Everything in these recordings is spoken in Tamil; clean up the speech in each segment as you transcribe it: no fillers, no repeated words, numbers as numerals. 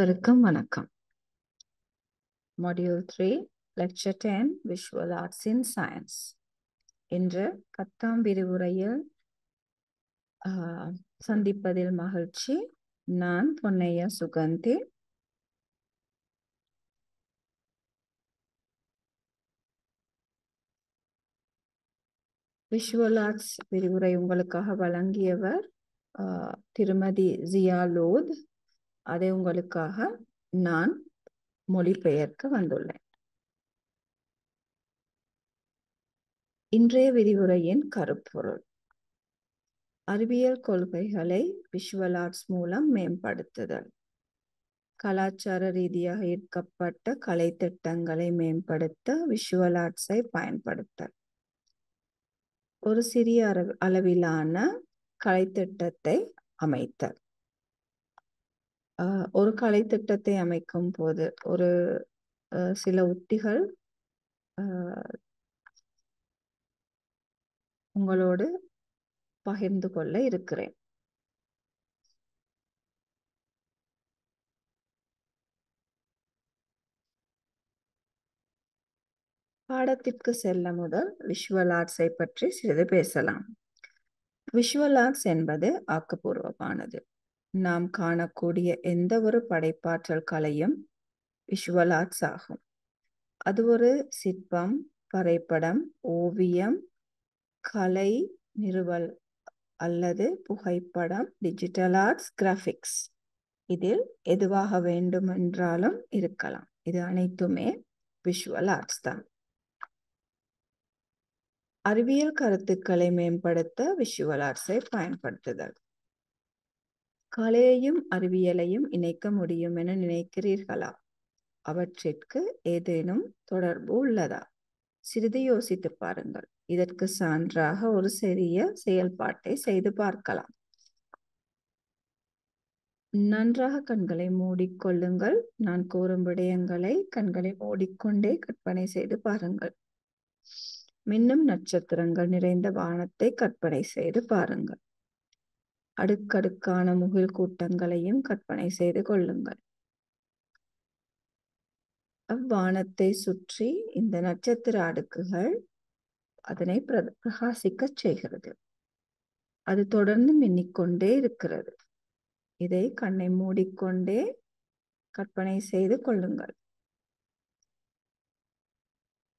அனைவருக்கும் வணக்கம். Module 3, Lecture 10, Visual Arts in Science. இன்று 10ஆம் விரிவுரையில் சந்திப்பதில் மகிழ்ச்சி. நான் பொன்னையா சுகந்தி. விஷுவல் ஆர்ட்ஸ் விரிவுரை உங்களுக்காக வழங்கியவர் திருமதி ஜியா லோத். அதை உங்களுக்காக நான் மொழிபெயர்க்க வந்துள்ளேன். இன்றைய விரிவுரையின் கருப்பொருள்: அறிவியல் கொள்கைகளை விஷுவல் ஆர்ட்ஸ் மூலம் மேம்படுத்துதல். கலாச்சார ரீதியாக ஈர்க்கப்பட்ட கலை திட்டங்களை மேம்படுத்த விஷுவல் ஆர்ட்ஸை பயன்படுத்தல். ஒரு சிறிய அளவிலான கலை திட்டத்தை அமைத்தல். ஒரு கலை திட்டத்தை அமைக்கும் போது ஒரு சில உத்திகள் உங்களோடு பகிர்ந்து கொள்ள இருக்கிறேன். பாடத்திற்கு செல்ல முதல் விஷுவல் ஆர்ட்ஸை பற்றி சிறிது பேசலாம். விஷுவல் ஆர்ட்ஸ் என்பது ஆக்கப்பூர்வமானது. நாம் காணக்கூடிய எந்த ஒரு படைப்பாற்றல் கலையும் விஷுவல் ஆர்ட்ஸ் ஆகும். அது ஒரு சிற்பம், வரைபடம், ஓவியம், கலை நிறுவல் அல்லது புகைப்படம், டிஜிட்டல் ஆர்ட்ஸ், கிராஃபிக்ஸ், இதில் எதுவாக வேண்டுமென்றாலும் இருக்கலாம். இது அனைத்துமே விஷுவல் ஆர்ட்ஸ் தான். அறிவியல் கருத்துக்களை மேம்படுத்த விஷுவல் ஆர்ட்ஸை பயன்படுத்துதல். கலையையும் அறிவியலையும் இணைக்க முடியும் என நினைக்கிறீர்களா? அவற்றிற்கு ஏதேனும் தொடர்பு உள்ளதா? சிறிது யோசித்து பாருங்கள். இதற்கு சான்றாக ஒரு சிறிய செயல்பாட்டை செய்து பார்க்கலாம். நன்றாக கண்களை மூடிக்கொள்ளுங்கள். நான் கூறும் விடயங்களை கண்களை மூடிக்கொண்டே கற்பனை செய்து பாருங்கள். மின்னும் நட்சத்திரங்கள் நிறைந்த வானத்தை கற்பனை செய்து பாருங்கள். அடுக்கடுக்கான முகில் கூட்டங்களையும் கற்பனை செய்து கொள்ளுங்கள். அவ்வானத்தை சுற்றி இந்த நட்சத்திர அடுக்குகள் அதனை பிரகாசிக்க செய்கிறது. அது தொடர்ந்து மின்னிக்கொண்டே இருக்கிறது. இதை கண்ணை மூடிக்கொண்டே கற்பனை செய்து கொள்ளுங்கள்.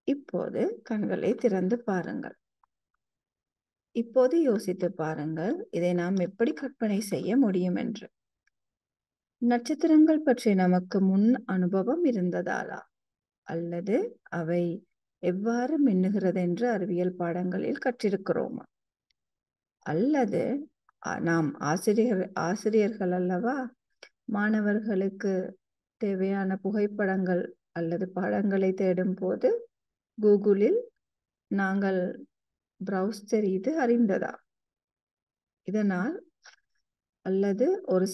இப்போது கண்களை திறந்து பாருங்கள். இப்போது யோசித்து பாருங்கள், இதை நாம் எப்படி கற்பனை செய்ய முடியும் என்று. நட்சத்திரங்கள் பற்றி நமக்கு முன் அனுபவம் இருந்ததாலா, அல்லது அவை எவ்வாறு மின்னுகிறது என்று அறிவியல் பாடங்களில் கற்றிருக்கிறோமா, அல்லது நாம் ஆசிரியர்கள் அல்லவா மாணவர்களுக்கு தேவையான புகைப்படங்கள் அல்லது படங்களை தேடும் போது கூகுளில் நாங்கள் பிரவுஸ் செய்து அறிந்ததா? இதனால் அல்லது ஒரு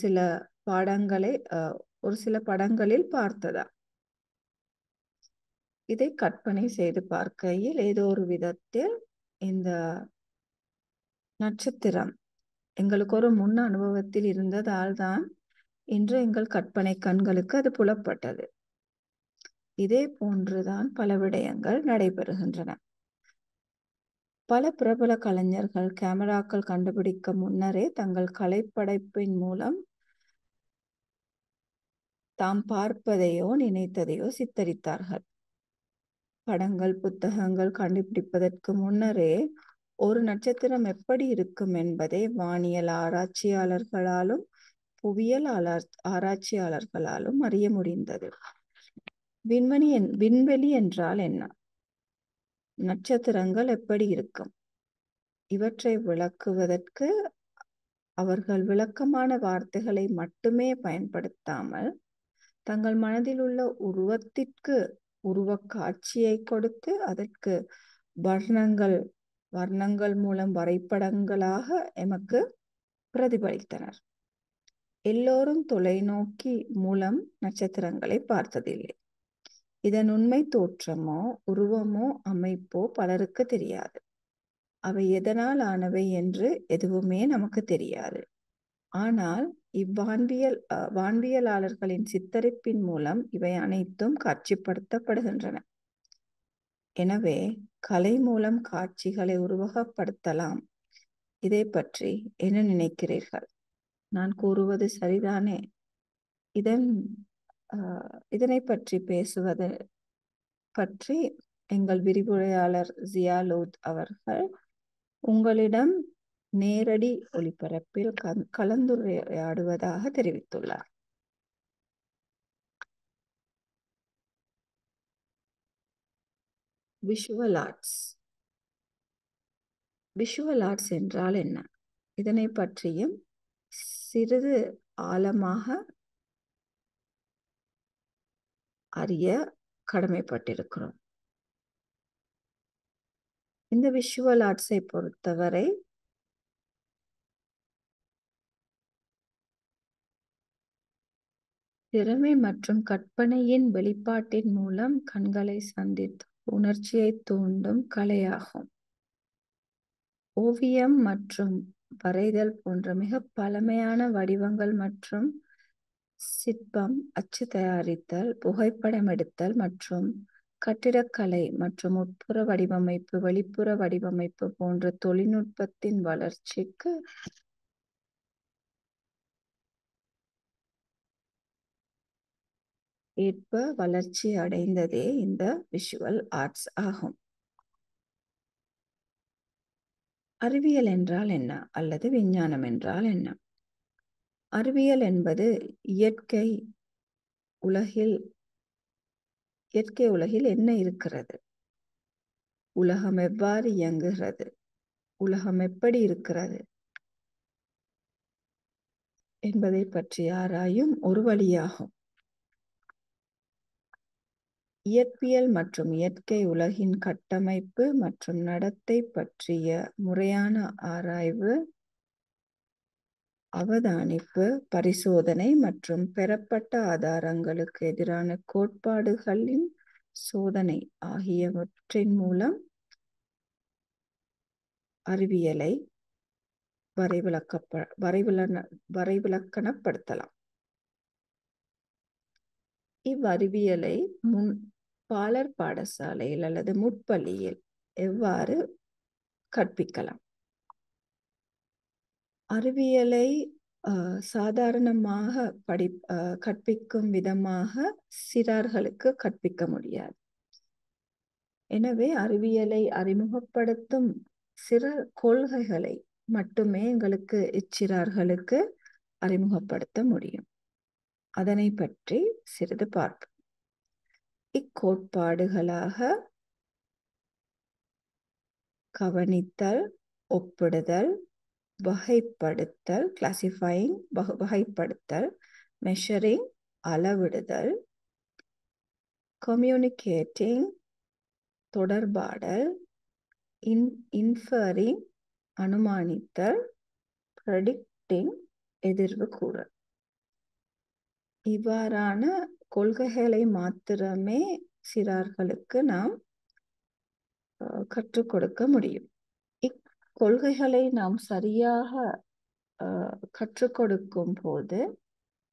சில படங்களில் பார்த்ததா? இதை கற்பனை செய்து பார்க்கையில் ஏதோ ஒரு விதத்தில் இந்த நட்சத்திரம் எங்களுக்கு ஒரு முன் அனுபவத்தில் இருந்ததால் தான் இன்று எங்கள் கற்பனை கண்களுக்கு அது புலப்பட்டது. இதே போன்றுதான் பல விடயங்கள் நடைபெறுகின்றன. பல பிரபல கலைஞர்கள் கேமராக்கள் கண்டுபிடிக்க முன்னரே தங்கள் கலைப்படைப்பின் மூலம் தாம் பார்ப்பதையோ நினைத்ததையோ சித்தரித்தார்கள். படங்கள், புத்தகங்கள் கண்டுபிடிப்பதற்கு முன்னரே ஒரு நட்சத்திரம் எப்படி இருக்கும் என்பதை வானியல் ஆராய்ச்சியாளர்களாலும் புவியியல் ஆராய்ச்சியாளர்களாலும் அறிய முடிந்தது. விண்வெளி என்றால் என்ன? நட்சத்திரங்கள் எப்படி இருக்கும்? இவற்றை விளக்குவதற்கு அவர்கள் விளக்கமான வார்த்தைகளை மட்டுமே பயன்படுத்தாமல் தங்கள் மனதில் உள்ள உருவத்திற்கு உருவ காட்சியை கொடுத்து அதற்கு வர்ணங்கள் மூலம் வரைபடங்களாக எமக்கு பிரதிபலித்தனர். எல்லோரும் தொலைநோக்கி மூலம் நட்சத்திரங்களை பார்த்ததில்லை. இதன் உண்மை தோற்றமோ உருவமோ அமைப்போ பலருக்கு தெரியாது. அவை எதனால் ஆனவை என்று எதுவுமே நமக்கு தெரியாது. ஆனால் வான்பியலாளர்களின் சித்தரிப்பின் மூலம் இவை அனைத்தும் காட்சிப்படுத்தப்படுகின்றன. எனவே கலை மூலம் காட்சிகளை உருவகப்படுத்தலாம். இதை பற்றி என்ன நினைக்கிறீர்கள்? நான் கூறுவது சரிதானே? இதனை பற்றி பேசுவது பற்றி எங்கள் விரிவுரையாளர் ஜியாலூத் அவர்கள் உங்களிடம் நேரடி ஒளிபரப்பில் கலந்துரையாடுவதாக தெரிவித்துள்ளார். Visual arts. விஷுவல் ஆர்ட்ஸ் என்றால் என்ன? இதனை பற்றியும் சிறிது ஆழமாக அறிய கடமைப்பட்டிருக்கிறோம். இந்த விஷுவல் ஆர்ட்ஸை பொறுத்தவரை திறமை மற்றும் கற்பனையின் வெளிப்பாட்டின் மூலம் கண்களை சந்தித்து உணர்ச்சியை தூண்டும் கலையாகும். ஓவியம் மற்றும் வரைதல் போன்ற மிக பழமையான வடிவங்கள் மற்றும் சிற்பம், அச்சு தயாரித்தல், புகைப்படம் எடுத்தல் மற்றும் கட்டிடக்கலை மற்றும் உட்புற வடிவமைப்பு, வெளிப்புற வடிவமைப்பு போன்ற தொழில்நுட்பத்தின் வளர்ச்சிக்கு ஏற்ப வளர்ச்சி அடைந்ததே இந்த விஷுவல் ஆர்ட்ஸ் ஆகும். அறிவியல் என்றால் என்ன அல்லது விஞ்ஞானம் என்றால் என்ன? அறிவியல் என்பது இயற்கை உலகில் என்ன இருக்கிறது, உலகம் எவ்வாறு இயங்குகிறது, உலகம் எப்படி இருக்கிறது என்பதை பற்றி ஆராயும் ஒரு வழியாகும். இயற்பியல் மற்றும் இயற்கை உலகின் கட்டமைப்பு மற்றும் நடத்தை பற்றிய முறையான ஆராய்வு, அவதானிப்பு, பரிசோதனை மற்றும் பெறப்பட்ட ஆதாரங்களுக்கு எதிரான கோட்பாடுகளின் சோதனை ஆகியவற்றின் மூலம் அறிவியலை வரைவிலக்கணப்படுத்தலாம். இவ்வறிவியலை பாலர் பாடசாலையில் அல்லது முற்பள்ளியில் எவ்வாறு கற்பிக்கலாம்? அறிவியலை சாதாரணமாக கற்பிக்கும் விதமாக சிறார்களுக்கு கற்பிக்க முடியாது. எனவே அறிவியலை அறிமுகப்படுத்தும் சிறு கொள்கைகளை மட்டுமே எங்களுக்கு இச்சிறார்களுக்கு அறிமுகப்படுத்த முடியும். அதனை பற்றி சிறிது பார்ப்போம். இக்கோட்பாடுகளாக கவனித்தல், ஒப்பிடுதல், வகைப்படுத்தல், கிளாசிஃபைங் வகைப்படுத்தல், மெஷரிங் அளவிடுதல், கம்யூனிகேட்டிங் தொடர்பாடல், இன்ஃபரிங் அனுமானித்தல், ப்ரெடிக்டிங் எதிர்வு கூறல். இவ்வாறான கொள்கைகளை மாத்திரமே சிறார்களுக்கு நாம் கற்றுக் கொடுக்க முடியும். இக்கொள்கைகளை நாம் சரியாக கற்றுக் கொடுக்கும் போது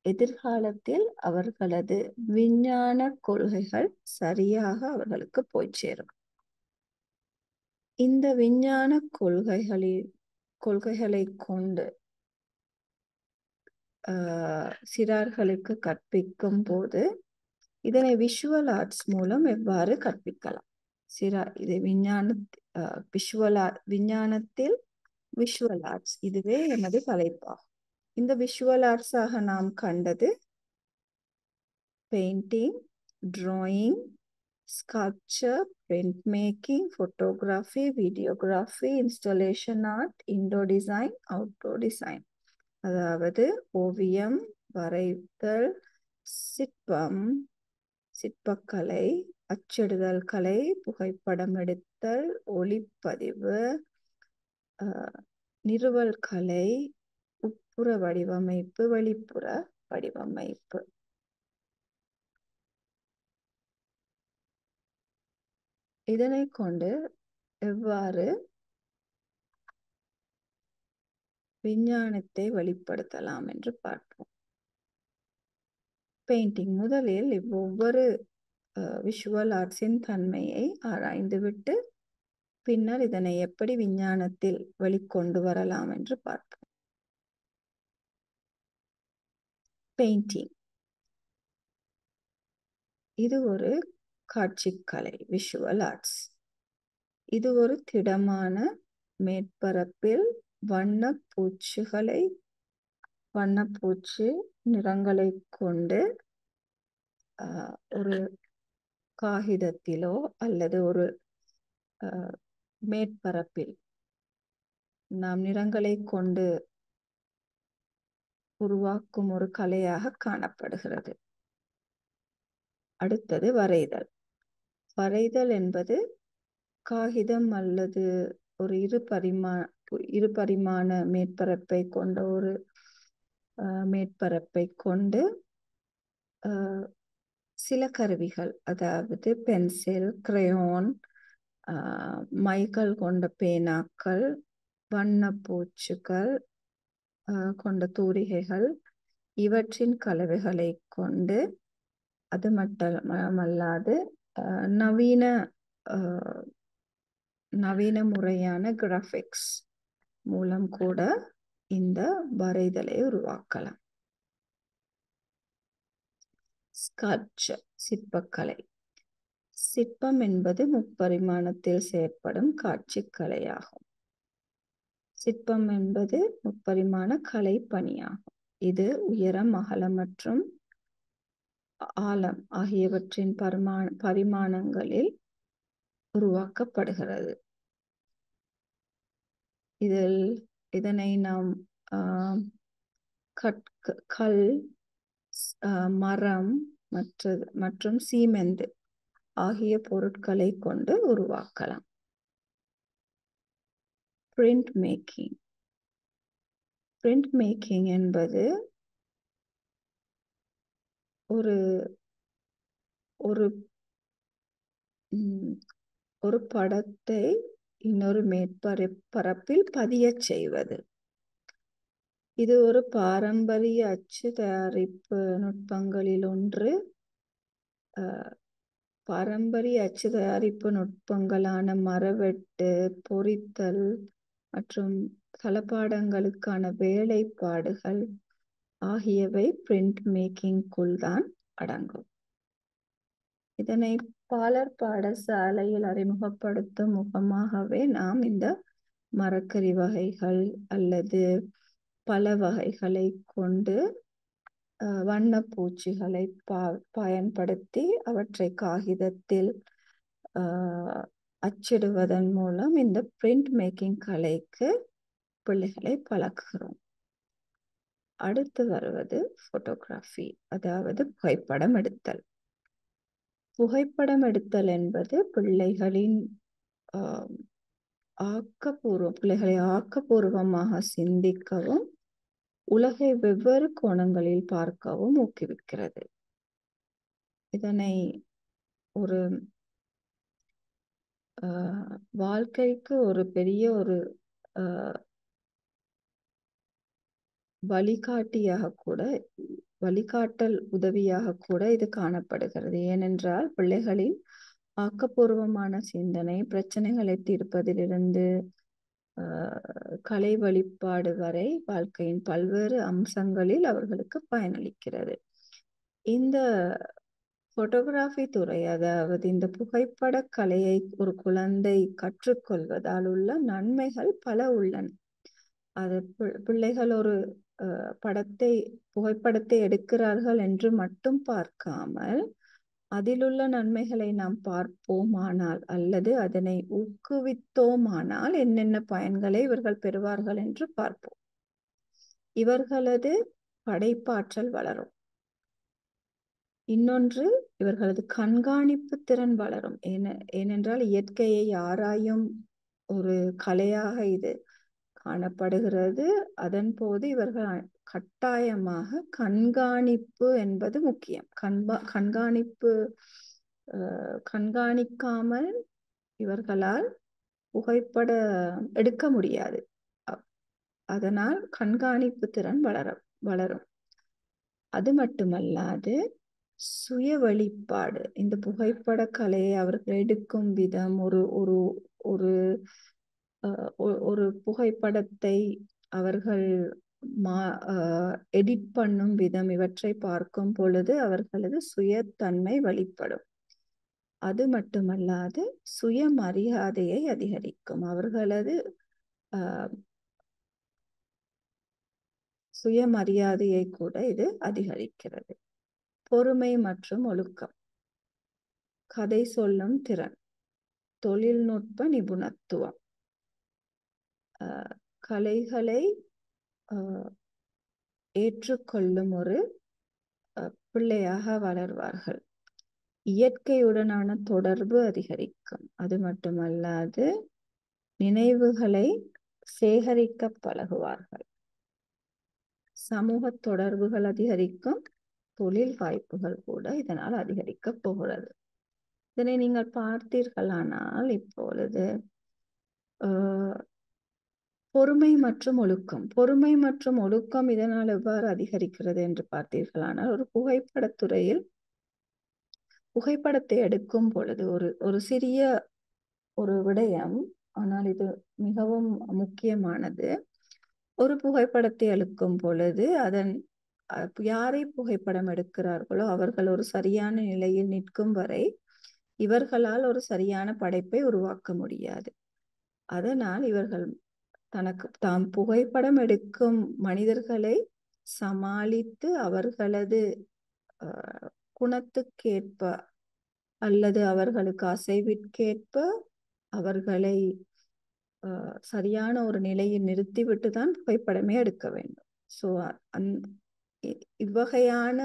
எதிர்காலத்தில் அவர்களது விஞ்ஞான கொள்கைகள் சரியாக அவர்களுக்கு போய் சேரும். இந்த விஞ்ஞான கொள்கைகளை கொண்டு சிறார்களுக்கு கற்பிக்கும் போது இதனை விஷுவல் ஆர்ட்ஸ் மூலம் எவ்வாறு கற்பிக்கலாம்? இது விஞ்ஞானத்தில் விஷுவல் ஆர்ட்ஸ், இதுவே எமது தலைப்பாகும். இந்த விஷுவல் ஆர்ட்ஸாக நாம் கண்டது painting, drawing, sculpture, print making, photography, videography, installation art, indoor design, outdoor design. அதாவது ஓவியம், வரைதல், சிற்பக்கலை, அச்சிடுதல் கலை, புகைப்படம் எடுத்தல், ஒளிப்பதிவு, நிறுவல் கலை, உட்புற வடிவமைப்பு, வெளிப்புற வடிவமைப்பு. இதனை கொண்டு எவ்வாறு விஞ்ஞானத்தை வெளிப்படுத்தலாம் என்று பார்ப்போம். பெயிண்டிங். முதலில் ஒவ்வொரு விஷுவல் ஆர்ட்ஸின் தன்மையை ஆராய்ந்துவிட்டு பின்னர் இதனை எப்படி விஞ்ஞானத்தில் வெளிக்கொண்டு வரலாம் என்று பார்ப்போம். பெயிண்டிங் இது ஒரு காட்சிக்கலை, விஷுவல் ஆர்ட்ஸ். இது ஒரு திடமான மேற்பரப்பில் வண்ணப்பூச்சு நிறங்களை கொண்டு ஒரு காகிதத்திலோ அல்லது ஒரு மேற்பரப்பில் நாம் நிறங்களை கொண்டு உருவாக்கும் ஒரு கலையாக காணப்படுகிறது. அடுத்தது வரைதல். வரைதல் என்பது காகிதம் அல்லது ஒரு இரு பரிமாண மேற்பரப்பை கொண்ட ஒரு மேற்பரப்பை கொண்டு சில கருவிகள், அதாவது பென்சில், கிரயோன், மைகள் கொண்ட பேனாக்கள், வண்ணப்பூச்சுகள் கொண்ட தூரிகைகள், இவற்றின் கலவைகளை கொண்டு, அது மட்டுமல்லாது நவீன முறையான கிராபிக்ஸ் மூலம் கூட இந்த வரைதலை உருவாக்கலாம். ஸ்கல்ப்சர், சிற்பக்கலை. சிற்பம் என்பது முப்பரிமாணத்தில் செயற்படும் காட்சிக்கலையாகும். சிற்பம் என்பது முப்பரிமாண கலைப்பணியாகும். இது உயரம், அகலம் மற்றும் ஆழம் ஆகியவற்றின் பரிமாணங்களில் உருவாக்கப்படுகிறது. இதனை நாம் கல், மரம் மற்றும் சீமெந்து ஆகிய பொருட்களை கொண்டு உருவாக்கலாம். Print making. பிரிண்ட் மேக்கிங் என்பது ஒரு படத்தை இன்னொரு மேற்பரப்பில் பதியச் செய்வது. இது ஒரு பாரம்பரிய அச்சு தயாரிப்பு நுட்பங்களில் ஒன்று. பாரம்பரிய அச்சு தயாரிப்பு நுட்பங்களான மரவெட்டு, பொறித்தல் மற்றும் தளபாடங்களுக்கான வேலைப்பாடுகள் ஆகியவை பிரிண்ட் மேக்கிங்குள் தான் அடங்கும். இதனை பாலர் பாடசாலையில் அறிமுகப்படுத்தும் முகமாகவே நாம் இந்த மரக்கரி வகைகள் அல்லது பல வகைகளை கொண்டு வண்ணப்பூச்சிகளை பயன்படுத்தி அவற்றை காகிதத்தில் அச்சிடுவதன் மூலம் இந்த பிரிண்ட் மேக்கிங் கலைக்கு பிள்ளைகளை பழக்குகிறோம். அடுத்து வருவது போட்டோகிராஃபி, அதாவது புகைப்படம் எடுத்தல். புகைப்படம் எடுத்தல் என்பது பிள்ளைகளை ஆக்கப்பூர்வமாக சிந்திக்கவும் உலகை வெவ்வேறு கோணங்களில் பார்க்கவும் ஊக்குவிக்கிறது. இதனை ஒரு வாழ்க்கைக்கு ஒரு பெரிய ஒரு வழிகாட்டல் உதவியாக கூட இது காணப்படுகிறது. ஏனென்றால் பிள்ளைகளின் ஆக்கப்பூர்வமான சிந்தனை பிரச்சனைகளை தீர்ப்பதிலிருந்து கலை வழிபாடு வரை வாழ்க்கையின் பல்வேறு அம்சங்களில் அவர்களுக்கு பயனளிக்கிறது. இந்த போட்டோகிராஃபி துறை, அதாவது இந்த புகைப்பட கலையை ஒரு குழந்தை கற்றுக்கொள்வதால் உள்ள நன்மைகள் பல உள்ளன. அது பிள்ளைகள் ஒரு புகைப்படத்தை எடுக்கிறார்கள் என்று மட்டும் பார்க்காமல் அதிலுள்ள நன்மைகளை நாம் பார்ப்போமானால் அல்லது அதனை ஊக்குவித்தோமானால் என்னென்ன பயன்களை இவர்கள் பெறுவார்கள் என்று பார்ப்போம். இவர்களது படைப்பாற்றல் வளரும். இன்னொன்று, இவர்களது கண்காணிப்பு திறன் வளரும். ஏனென்றால் இயற்கையை ஆராயும் ஒரு கலையாக இது காணப்படுகிறது. அதன் போது இவர்கள் கட்டாயமாக கண்காணிப்பு என்பது முக்கியம். கண்காணிக்காமல் இவர்களால் புகைப்பட எடுக்க முடியாது. அதனால் கண்காணிப்பு திறன் வளரும். அது மட்டுமல்லாது சுய வெளிப்பாடு, இந்த புகைப்பட கலையை அவர்கள் எடுக்கும் விதம், ஒரு ஒரு ஒரு ஒரு புகைப்படத்தை அவர்கள் எடிட் பண்ணும் விதம், இவற்றை பார்க்கும் பொழுது அவர்களது சுயத்தன்மை வெளிப்படும். அது மட்டுமல்லாது சுயமரியாதையை அதிகரிக்கும். அவர்களது சுயமரியாதையை கூட இது அதிகரிக்கிறது. பொறுமை மற்றும் ஒழுக்கம், கதை சொல்லும் திறன், தொழில்நுட்ப நிபுணத்துவம், கலைகளை ஏற்றுக்கொள்ளும் ஒரு பிள்ளையாக வளர்வார்கள். இயற்கையுடனான தொடர்பு அதிகரிக்கும். அது மட்டுமல்லாது நினைவுகளை சேகரிக்க பழகுவார்கள். சமூக தொடர்புகள் அதிகரிக்கும். தொழில் வாய்ப்புகள் கூட இதனால் அதிகரிக்க போகிறது. இதனை நீங்கள் பார்த்தீர்களானால் இப்பொழுது பொறுமை மற்றும் ஒழுக்கம் இதனால் எவ்வாறு அதிகரிக்கிறது என்று பார்த்தீர்களானால், ஒரு புகைப்படத்துறையில் புகைப்படத்தை எடுக்கும் பொழுது ஒரு சிறிய ஒரு விடயம், ஆனால் இது மிகவும் முக்கியமானது. ஒரு புகைப்படத்தை எடுக்கும் பொழுது யாரை புகைப்படம் எடுக்கிறார்களோ அவர்கள் ஒரு சரியான நிலையில் நிற்கும் வரை இவர்களால் ஒரு சரியான படைப்பை உருவாக்க முடியாது. அதனால் இவர்கள் தாம் புகைப்படம் எடுக்கும் மனிதர்களை சமாளித்து அவர்களது குணத்துக்கேற்ப அல்லது அவர்களுக்கு அசைவிற்கேற்ப அவர்களை சரியான ஒரு நிலையில் நிறுத்திவிட்டு தான் புகைப்படமே எடுக்க வேண்டும். ஸோ இவ்வகையான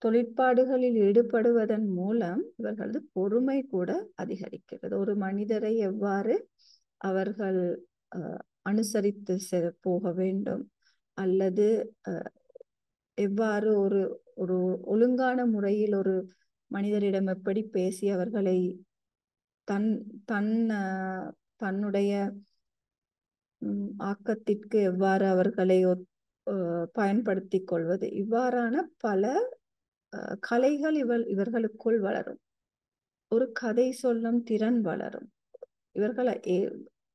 தொழிற்பாடுகளில் ஈடுபடுவதன் மூலம் இவர்களது பொறுமை கூட அதிகரிக்கிறது. ஒரு மனிதரை எவ்வாறு அவர்கள் அனுசரித்து போக வேண்டும், அல்லது எவ்வாறு ஒரு ஒரு ஒழுங்கான முறையில் ஒரு மனிதரிடம் எப்படி பேசி அவர்களை தன்னுடைய ஆக்கத்திற்கு எவ்வாறு அவர்களை பயன்படுத்திக் கொள்வது, இவ்வாறான பல கலைகள் இவர்களுக்குள் வளரும். ஒரு கதை சொல்லும் திறன் வளரும்.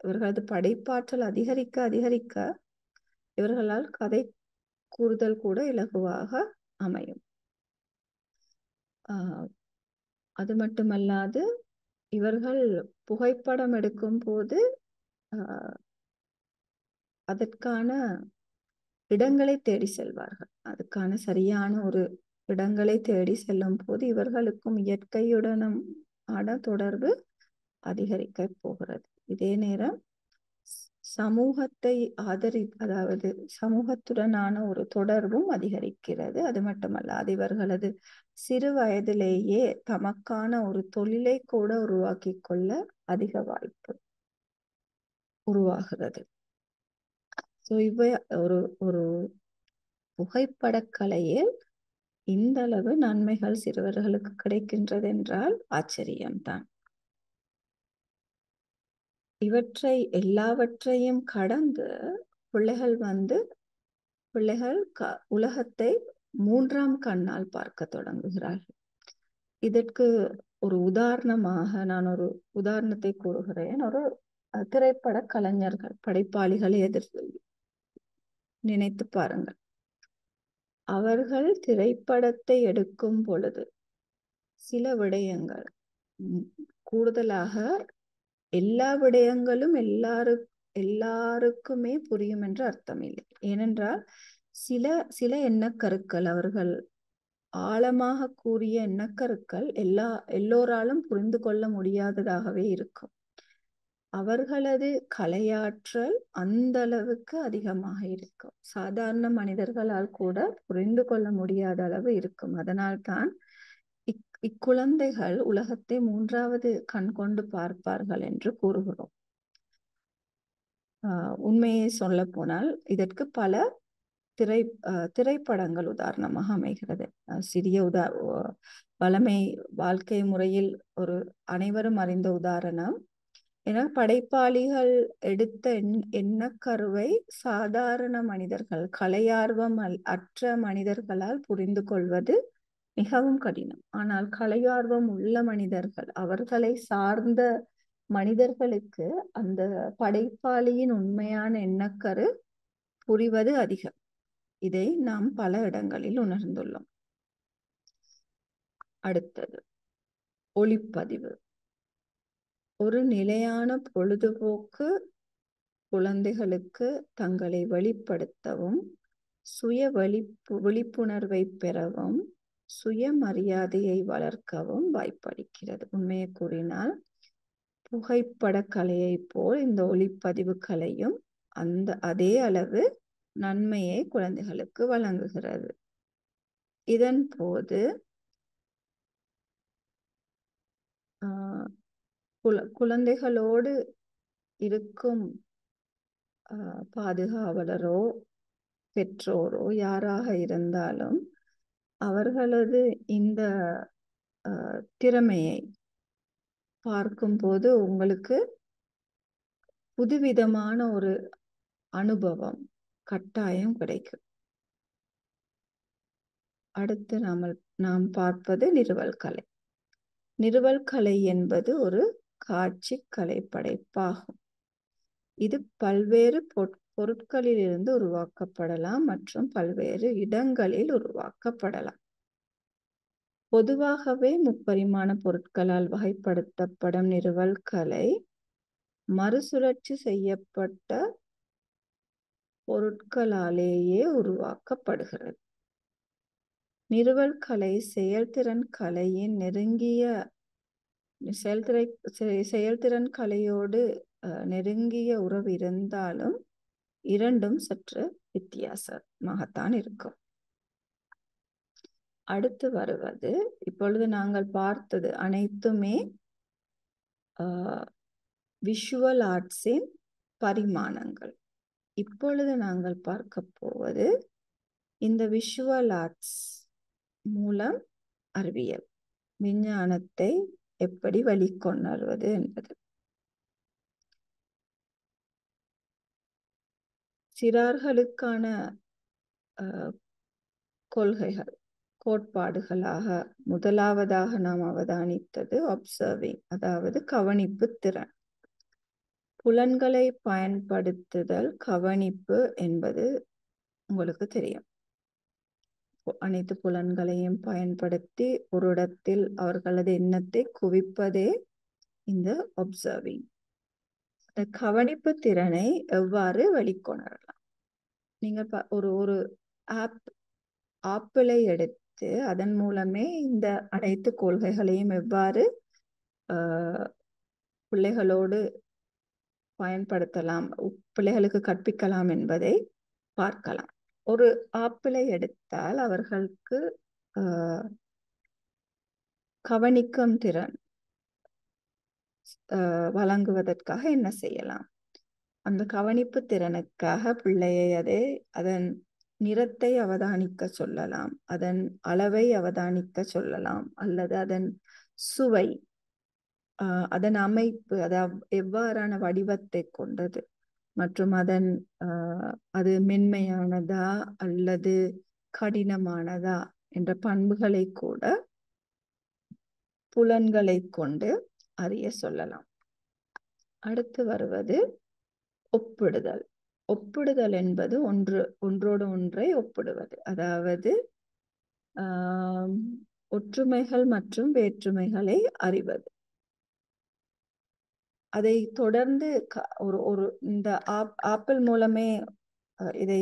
இவர்களது படைப்பாற்றல் அதிகரிக்க இவர்களால் கதை கூறுதல் கூட இலகுவாக அமையும். அது மட்டுமல்லாது இவர்கள் புகைப்படம் எடுக்கும் போது அதற்கான இடங்களை தேடி செல்வார்கள். அதுக்கான சரியான ஒரு இடங்களை தேடி செல்லும் போது இவர்களுக்கும் இயற்கையுடனும் தொடர்பு அதிகரிக்க போகிறது. இதே நேரம் சமூகத்தை அதாவது சமூகத்துடனான ஒரு தொடர்பும் அதிகரிக்கிறது. அது மட்டுமல்ல, இவர்களது சிறு வயதிலேயே தமக்கான ஒரு தொழிலை கூட உருவாக்கி கொள்ள அதிக வாய்ப்பு உருவாகிறது. ஒரு புகைப்படக்கலையில் இந்த அளவு நன்மைகள் சிறுவர்களுக்கு கிடைக்கின்றது என்றால் ஆச்சரியம்தான். இவற்றை எல்லாவற்றையும் கடந்து பிள்ளைகள் உலகத்தை மூன்றாம் கண்ணால் பார்க்க தொடங்குகிறார்கள். இதற்கு ஒரு உதாரணமாக நான் ஒரு உதாரணத்தை கூறுகிறேன். ஒரு திரைப்பட கலைஞர்கள், படைப்பாளிகளை நினைத்து பாருங்கள். அவர்கள் திரைப்படத்தை எடுக்கும் பொழுது சில விடயங்கள், கூடுதலாக எல்லா விடயங்களும் எல்லாருக்குமே புரியும் என்று அர்த்தம் இல்லை. ஏனென்றால் சில எண்ணக்கருக்கள், அவர்கள் ஆழமாக கூறிய எண்ணக்கருக்கள் எல்லோராலும் புரிந்து கொள்ள முடியாததாகவே இருக்கும். அவர்களது கலையாற்றல் அந்த அளவுக்கு அதிகமாக இருக்கும். சாதாரண மனிதர்களால் கூட புரிந்து கொள்ள முடியாத அளவு இருக்கும். அதனால்தான் இக்குழந்தைகள் உலகத்தை மூன்றாவது கண் கொண்டு பார்ப்பார்கள் என்று கூறுகிறோம். உண்மையை சொல்ல போனால் இதற்கு பல திரைப்படங்கள் உதாரணமாக அமைகிறது. சிறிய வளமை வாழ்க்கை முறையில் ஒரு அனைவரும் அறிந்த உதாரணம் என படைப்பாளிகள் எடுத்த எண்ணக்கருவை சாதாரண மனிதர்கள், கலையார்வம் அற்ற மனிதர்களால் புரிந்து கொள்வது மிகவும் கடினம். ஆனால் கலையார்வம் உள்ள மனிதர்கள், அவர்களை சார்ந்த மனிதர்களுக்கு அந்த படைப்பாளியின் உண்மையான எண்ணக்கரு புரிவது அதிகம். இதை நாம் பல இடங்களில் உணர்ந்துள்ளோம். அடுத்தது ஒளிப்பதிவு. ஒரு நிலையான பொழுதுபோக்கு குழந்தைகளுக்கு தங்களை வெளிப்படுத்தவும், சுய விழிப்புணர்வை பெறவும், சுயமரியாதையை வளர்க்கவும் வாய்ப்பளிக்கிறது. உண்மையை கூறினால் புகைப்பட கலையை போல் இந்த ஒளிப்பதிவு கலையும் அதே அளவு நன்மையை குழந்தைகளுக்கு வழங்குகிறது. இதன் போது குழந்தைகளோடு இருக்கும் பாதுகாவலரோ பெற்றோரோ யாராக இருந்தாலும் அவர்களது இந்த திறமையை பார்க்கும்போது உங்களுக்கு புதுவிதமான ஒரு அனுபவம் கட்டாயம் கிடைக்கும். அடுத்து நாம் பார்ப்பது நிறுவல் கலை. நிறுவல் கலை என்பது ஒரு காட்சி கலை படைப்பாகும். இது பல்வேறு பொருட்களிலிருந்து உருவாக்கப்படலாம் மற்றும் பல்வேறு இடங்களில் உருவாக்கப்படலாம். பொதுவாகவே முப்பரிமாண பொருட்களால் வகைப்படுத்தப்படும் நிறுவல் கலை மறுசுழற்சி செய்யப்பட்ட பொருட்களாலேயே உருவாக்கப்படுகிறது. நிறுவல் கலை செயல்திறன் கலையின் செயல்திறன் கலையோடு நெருங்கிய உறவு இருந்தாலும் இரண்டும் சற்று வித்தியாசமாகத்தான் இருக்கும். அடுத்து வருவது, இப்பொழுது நாங்கள் பார்த்தது அனைத்துமே விஷுவல் ஆர்ட்ஸின் பரிமாணங்கள். இப்பொழுது நாங்கள் பார்க்க போவது இந்த விஷுவல் ஆர்ட்ஸ் மூலம் அறிவியல் விஞ்ஞானத்தை எப்படி வெளிக்கொணர்வது என்பது. சிறார்களுக்கான கொள்கைகள் கோட்பாடுகளாக முதலாவதாக நாம் அவதானித்தது அப்சர்விங், அதாவது கவனிப்பு திறன். புலன்களை பயன்படுத்துதல் கவனிப்பு என்பது உங்களுக்கு தெரியும். அனைத்து புலன்களையும் பயன்படுத்தி ஒரு இடத்தில் அவர்களது எண்ணத்தை குவிப்பதே இந்த அப்சர்விங். இந்த கவனிப்பு திறனை எவ்வாறு வெளிக்கொணரலாம்? நீங்கள் ஒரு ஆப்பிளை எடுத்து அதன் மூலமே இந்த அனைத்து கொள்கைகளையும் எவ்வாறு பிள்ளைகளோடு பயன்படுத்தலாம், பிள்ளைகளுக்கு கற்பிக்கலாம் என்பதை பார்க்கலாம். ஒரு ஆப்பிளை எடுத்தால் அவர்களுக்கு கவனிக்கும் திறன் வழங்குவதற்காக என்ன செய்யலாம்? அந்த கவனிப்பு திறனுக்காக பிள்ளையை அதன் நிறத்தை அவதானிக்க சொல்லலாம், அதன் அளவை அவதானிக்க சொல்லலாம், அல்லது அதன் சுவை, அதன் அமைப்பு, எவ்வாறான வடிவத்தை கொண்டது மற்றும் அது மென்மையானதா அல்லது கடினமானதா என்ற பண்புகளை கூட புலன்களை கொண்டு அறிய சொல்லலாம். அடுத்து வருவது ஒப்பிடுதல். ஒப்பிடுதல் என்பது ஒன்றோடு ஒன்றை ஒப்பிடுவது, அதாவது ஒற்றுமைகள் மற்றும் வேற்றுமைகளை அறிவது. அதை தொடர்ந்து இந்த ஆப்பிள் மூலமே இதை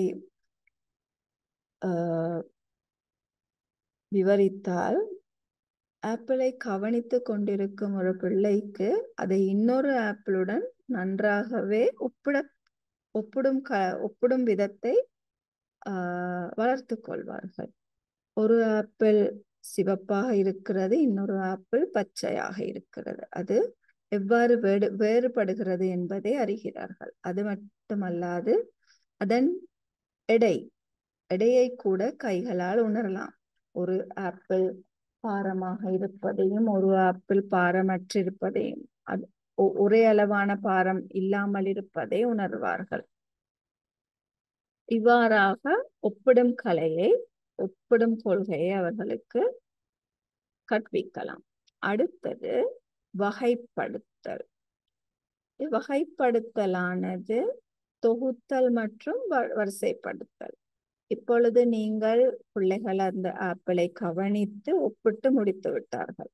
விவரித்தால், ஆப்பிளை கவனித்து கொண்டிருக்கும் ஒரு பிள்ளைக்கு அதை இன்னொரு ஆப்பிளுடன் நன்றாகவே ஒப்பிடும் விதத்தை வளர்த்து கொள்வார்கள். ஒரு ஆப்பிள் சிவப்பாக இருக்கிறது, இன்னொரு ஆப்பிள் பச்சையாக இருக்கிறது. அது எவ்வாறு வேறுபடுகிறது என்பதை அறிகிறார்கள். அது மட்டுமல்லாது அதன் எடையை கூட கைகளால் உணரலாம். ஒரு ஆப்பிள் பாரமாக இருப்பதையும் ஒரு ஆப்பிள் பாரமற்றிருப்பதையும் ஒரே அளவான பாரம் இல்லாமல் இருப்பதை உணர்வார்கள். இவ்வாறாக ஒப்பிடும் ஒப்பிடும் கொள்கையை அவர்களுக்கு கற்பிக்கலாம். அடுத்தது வகைப்படுத்தல். வகைப்படுத்தலானது தொகுத்தல் மற்றும் வரிசைப்படுத்தல். இப்பொழுது நீங்கள் பிள்ளைகள் அந்த ஆப்பிளை கவனித்து ஒப்பிட்டு முடித்து விட்டார்கள்.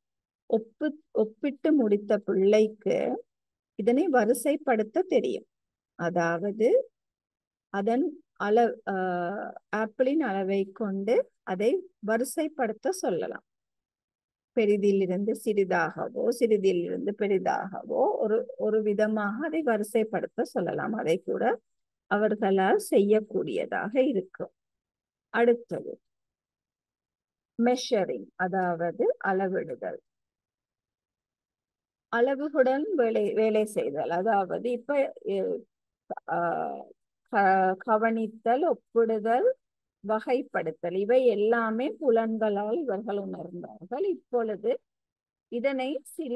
ஒப்பிட்டு முடித்த பிள்ளைக்கு இதனை வரிசைப்படுத்த தெரியும். அதாவது அதன் ஆப்பிளின் அளவை கொண்டு அதை வரிசைப்படுத்த சொல்லலாம். பெரிதிலிருந்து சிறிதாகவோ சிறிதிலிருந்து பெரிதாகவோ ஒரு விதமாக அதை வரிசைப்படுத்த சொல்லலாம். அதை கூட அவர்களால் செய்யக்கூடியதாக இருக்கும். அடுத்தது மெஷரிங், அதாவது அளவிடுதல். அளவுகளுடன் வேலை செய்தல். அதாவது இப்ப கவனித்தல், ஒப்பிடுதல், வகைப்படுத்தல், இவை எல்லாமே புலன்களால் இவர்கள் உணர்ந்தார்கள். இப்பொழுது இதனை சில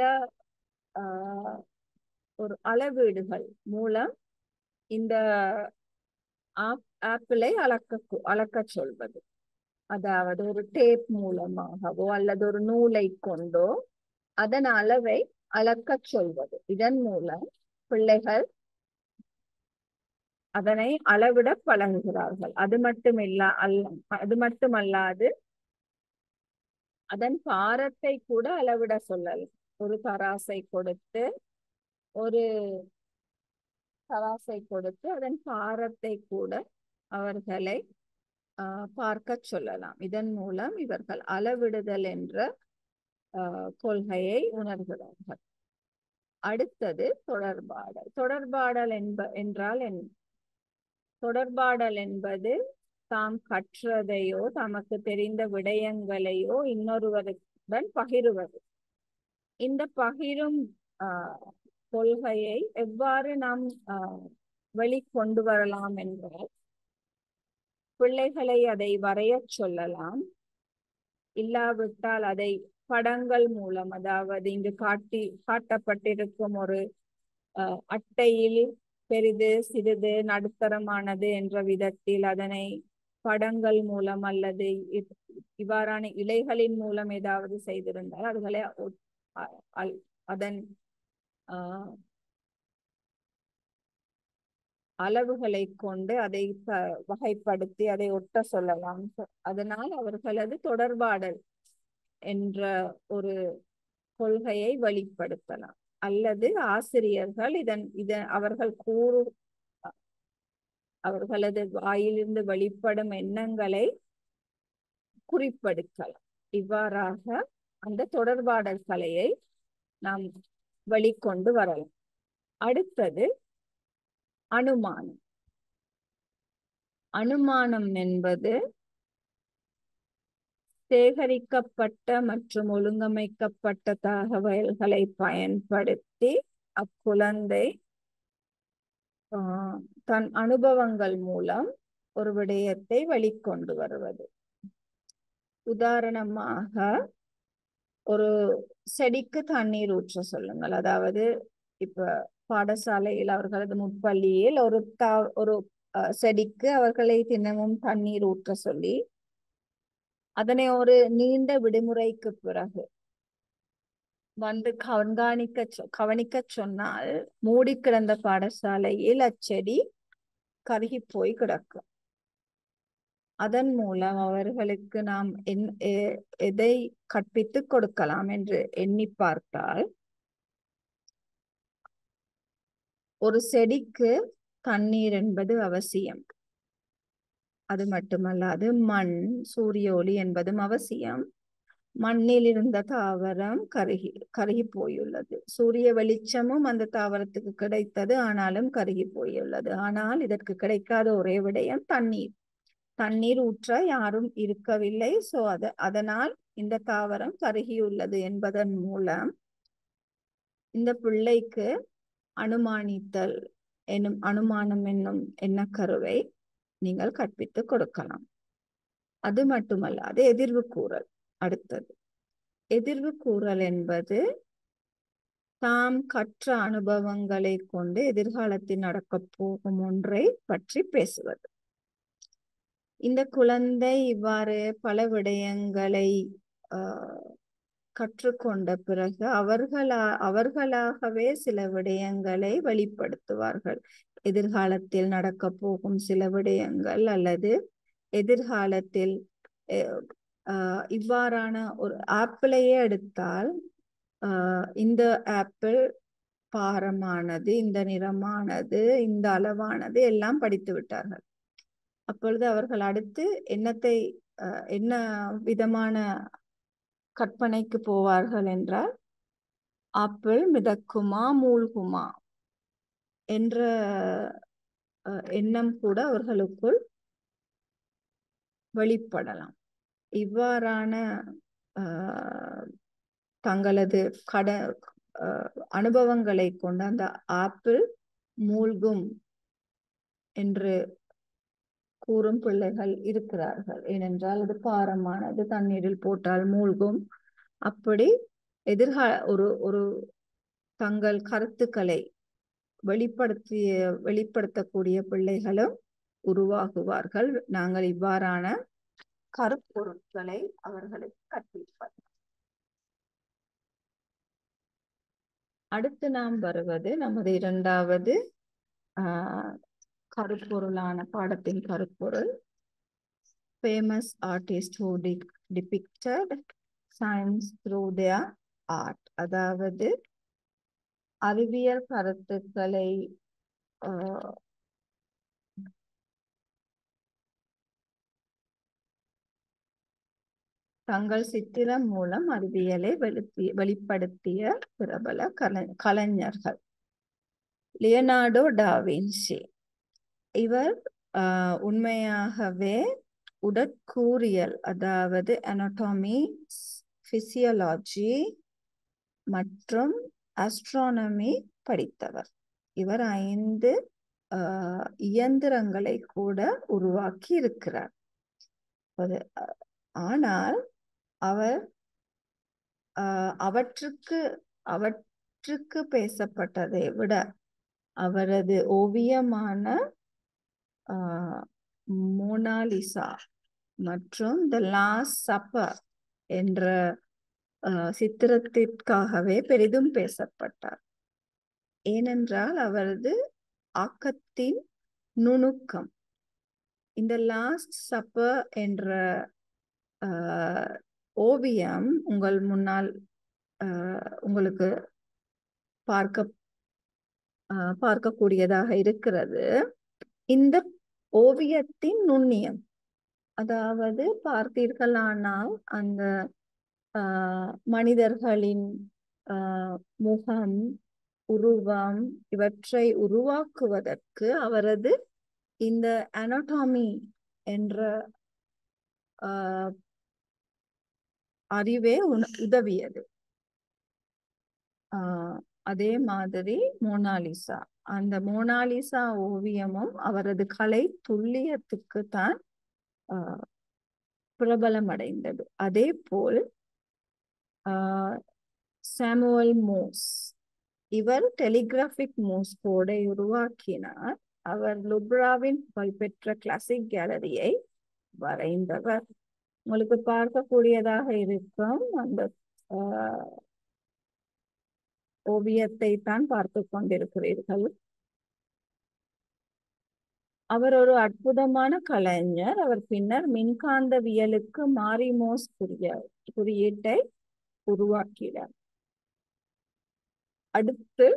ஒரு அளவீடுகள் மூலம் இந்த ஆப்பிளை அளக்க சொல்வது. அதாவது ஒரு டேப் மூலமாகவோ அல்லது ஒரு நூலை கொண்டோ அதன் அளவை அளக்க சொல்வது. இதன் மூலம் பிள்ளைகள் அதனை அளவிட பழகுகிறார்கள். அது மட்டுமல்லாது அதன் பாரத்தை கூட அளவிட சொல்லலாம். ஒரு தராசை கொடுத்து அதன் பாரத்தை கூட அவர்களை பார்க்க சொல்லலாம். இதன் மூலம் இவர்கள் அளவிடுதல் என்ற கொள்கையை உணர்கிறார்கள். அடுத்தது தொடர்பாடல். தொடர்பாடல் என்பது தாம் கற்றதையோ தமக்கு தெரிந்த விடயங்களையோ இன்னொருவருடன் பகிருவது. இந்த பகிரும் கொள்கையை எவ்வாறு நாம் வெளிக்கொண்டு வரலாம் என்றால், பிள்ளைகளை அதை வரைய சொல்லலாம். இல்லாவிட்டால் அதை படங்கள் மூலம், அதாவது இங்கு காட்டப்பட்டிருக்கும் ஒரு அட்டையில் பெரிது சிறிது நடுத்தரமானது என்ற விதத்தில் அதனை படங்கள் மூலம் அல்லது இவ்வாறான இலைகளின் மூலம் ஏதாவது செய்திருந்தால் அதுகளை அதன் அளவுகளை கொண்டு அதை வகைப்படுத்தி அதை ஒட்ட சொல்லலாம். அதனால் அவர்களது தொடர்பாடல் என்ற ஒரு கொள்கையை வெளிப்படுத்தலாம். அல்லது ஆசிரியர்கள் அவர்களது வாயிலிருந்து வெளிப்படும் எண்ணங்களை குறிப்பெடுக்கலாம். இவ்வாறாக அந்த தொடர்பாடல் கலையை நாம் வெளிக்கொண்டு வரலாம். அடுத்தது அனுமானம். அனுமானம் என்பது சேகரிக்கப்பட்ட மற்றும் ஒழுங்கமைக்கப்பட்ட தகவல்களை பயன்படுத்தி அக்குழந்தை தன் அனுபவங்கள் மூலம் ஒரு விடயத்தை வெளிக்கொண்டு வருவது. உதாரணமாக, ஒரு செடிக்கு தண்ணீர் ஊற்ற சொல்லுங்கள். அதாவது இப்ப பாடசாலையில் அவர்களது முற்பள்ளியில் ஒரு செடிக்கு அவர்களை தினமும் தண்ணீர் ஊற்ற சொல்லி அதனை ஒரு நீண்ட விடுமுறைக்கு பிறகு வந்து கவனிக்க சொன்னால் மூடி கிடந்த பாடசாலையில் அச்செடி கருகி போய் கிடக்கும். அதன் மூலம் அவர்களுக்கு நாம் எதை கற்பித்து கொடுக்கலாம் என்று எண்ணி பார்த்தால், ஒரு செடிக்கு தண்ணீர் என்பது அவசியம். அது மட்டுமல்லாது மண், சூரிய ஒளி என்பதும் அவசியம். மண்ணில் இருந்த தாவரம் கருகி போயுள்ளது. சூரிய வெளிச்சமும் அந்த தாவரத்துக்கு கிடைத்தது, ஆனாலும் கருகி போயுள்ளது. ஆனால் இதற்கு கிடைக்காத ஒரே விடயம் தண்ணீர் ஊற்ற யாரும் இருக்கவில்லை. அதனால் இந்த தாவரம் கருகியுள்ளது என்பதன் மூலம் இந்த பிள்ளைக்கு அனுமானம் என்னும் எண்ணக்கருவை நீங்கள் கற்பித்து கொடுக்கலாம். அது மட்டுமல்லாது எதிர்வு கூறல். அடுத்தது எதிர்வு கூறல் என்பது தாம் கற்ற அனுபவங்களை கொண்டு எதிர்காலத்தில் நடக்கப் போகும் ஒன்றை பற்றி பேசுவது. இந்த குழந்தை இவ்வாறு பல விடயங்களை கற்றுக்கொண்ட பிறகு அவர்களாகவே சில விடயங்களை வெளிப்படுத்துவார்கள். எதிர்காலத்தில் நடக்க போகும் சில விடயங்கள் அல்லது எதிர்காலத்தில் இவ்வாறான ஒரு ஆப்பிளையே எடுத்தால் இந்த ஆப்பிள் பாரமானது, இந்த நிறமானது, இந்த அளவானது எல்லாம் படித்து விட்டார்கள். அப்பொழுது அவர்கள் அடுத்து என்ன விதமான கற்பனைக்கு போவார்கள் என்றால், ஆப்பிள் மிதக்குமா மூழ்குமா என்ற எண்ணம் கூட அவர்களுக்குள் வெளிப்படலாம். இவ்வாறான தங்களது அனுபவங்களை கொண்டு அந்த ஆப்பிள் மூழ்கும் என்று கூறும் பிள்ளைகள் இருக்கிறார்கள். ஏனென்றால் அது பாரமானது, தண்ணீரில் போட்டால் மூழ்கும். அப்படி ஒரு தங்கள் கருத்துக்களை வெளிப்படுத்தக்கூடிய பிள்ளைகளும் உருவாகுவார்கள். நாங்கள் இவ்வாறான கருப்பொருட்களை அவர்களுக்கு கற்பிப்போம். அடுத்து நாம் வருவது நமது இரண்டாவது கருப்பொருளான பாடத்தின் கருப்பொருள், famous artists who depicted science through their art. அதாவது அறிவியல் கருத்துக்களை தங்கள் சித்திரம் மூலம் அறிவியலை வெளிப்படுத்திய பிரபல கலைஞர்கள். லியோனார்டோ டா வின்சி. இவர் உண்மையாகவே உடற்கூறியல், அதாவது அனாட்டமி, பிசியாலஜி மற்றும் ஆஸ்ட்ரானமி படித்தவர். இவர் 5 இயந்திரங்களை கூட உருவாக்கி இருக்கிறார். ஆனால் அவற்றுக்கு பேசப்பட்டதை விட அவரது ஓவியமான மோனாலிசா மற்றும் த லாஸ்ட் சப்பர் என்ற சித்திரத்திற்காகவே பெரிதும் பேசப்பட்டார். ஏனென்றால் அவரது ஆக்கத்தின் நுணுக்கம். இந்த லாஸ்ட் சப்பர் என்ற ஓவியம் உங்கள் முன்னால் உங்களுக்கு பார்க்கக்கூடியதாக இருக்கிறது. இந்த ஓவியத்தின் நுண்ணியம், அதாவது பார்த்தீர்களானால் அந்த மனிதர்களின் முகம், உருவம் இவற்றை உருவாக்குவதற்கு அவரது இந்த அனாட்டமி என்ற அறிவே உதவியது. அதே மாதிரி மோனாலிசா, அந்த மோனாலிசா ஓவியமும் அவரது கலை துல்லியத்துக்கு தான் பிரபலம் அடைந்தது. அதே போல் சாமுவல் மோர்ஸ், இவர் டெலிகிராபிக் மோர்ஸ் கோடை உருவாக்கினார். அவர் லுப்ராவின் புகழ்பெற்ற கிளாசிக் கேலரியை வரைந்தவர். உங்களுக்கு பார்க்கக்கூடியதாக இருக்கும் அந்த ஓவியத்தை தான் பார்த்து கொண்டிருக்கிறீர்கள். அவர் ஒரு அற்புதமான கலைஞர். அவர் பின்னர் மின்காந்தவியலுக்கு மாரிமோஸ் குறியீட்டை உருவாக்கினார். அடுத்து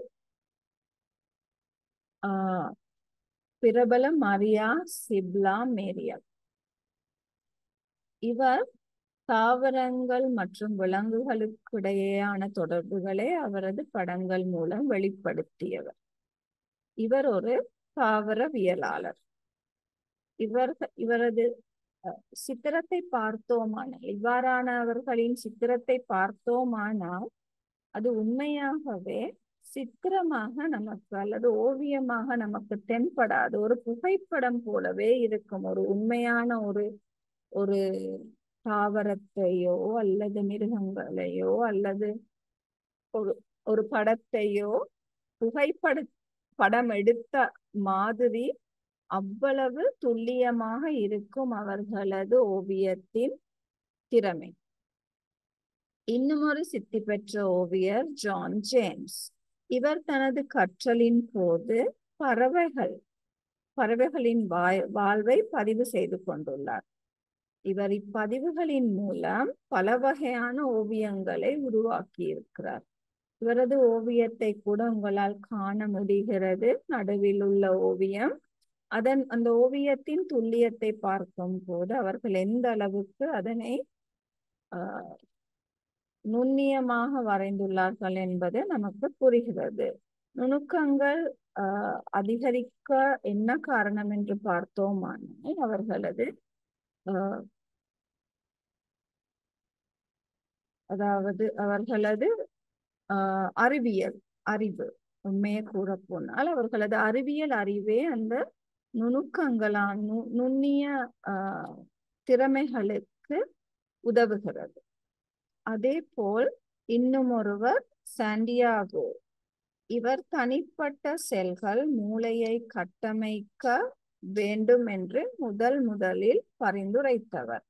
பிரபல மரியா சிப்லா மேரியல். இவர் தாவரங்கள் மற்றும் விலங்குகளுக்கு இடையேயான தொடர்புகளை அவரது படங்கள் மூலம் வெளிப்படுத்தியவர். இவர் ஒரு தாவரவியலாளர். இவரது சித்திரத்தை பார்த்தோமானால், இவ்வாறானவர்களின் சித்திரத்தை பார்த்தோமானால் அது உண்மையாகவே சித்திரமாக நமக்கு அல்லது ஓவியமாக நமக்கு தென்படாது. ஒரு புகைப்படம் போலவே இருக்கும். ஒரு உண்மையான ஒரு தாவரத்தையோ அல்லது மிருகங்களையோ அல்லது ஒரு ஒரு படத்தையோ படம் எடுத்த மாதிரி அவ்வளவு துல்லியமாக இருக்கும் அவர்களது ஓவியத்தின் திறமை. இன்னும் ஒரு சித்தி பெற்ற ஓவியர் ஜான் ஜேம்ஸ். இவர் தனது கற்றலின் போது பறவைகளின் வாழ்வை பதிவு செய்து கொண்டுள்ளார். இவர் இப்பதிவுகளின் மூலம் பல வகையான ஓவியங்களை உருவாக்கி இருக்கிறார். இவரது ஓவியத்தை கூட உங்களால் காண முடிகிறது. நடுவில் உள்ள ஓவியம், அந்த ஓவியத்தின் துல்லியத்தை பார்க்கும் போது அவர்கள் எந்த அளவுக்கு அதனை நுண்ணியமாக வரைந்துள்ளார்கள் என்பது நமக்கு புரிகிறது. நுணுக்கங்கள் அதிகரிக்க என்ன காரணம் என்று பார்த்தோமானால் அவர்களது அவர்களது அறிவு உண்மையை கூற போனால் அவர்களது அறிவியல் அறிவே அந்த நுண்ணிய திறமைகளுக்கு உதவுகிறது. அதே போல் இன்னும் ஒருவர் சாண்டியாகோ. இவர் தனிப்பட்ட செல்கள் மூளையை கட்டமைக்க வேண்டும் என்று முதலில் பரிந்துரைத்தவர்.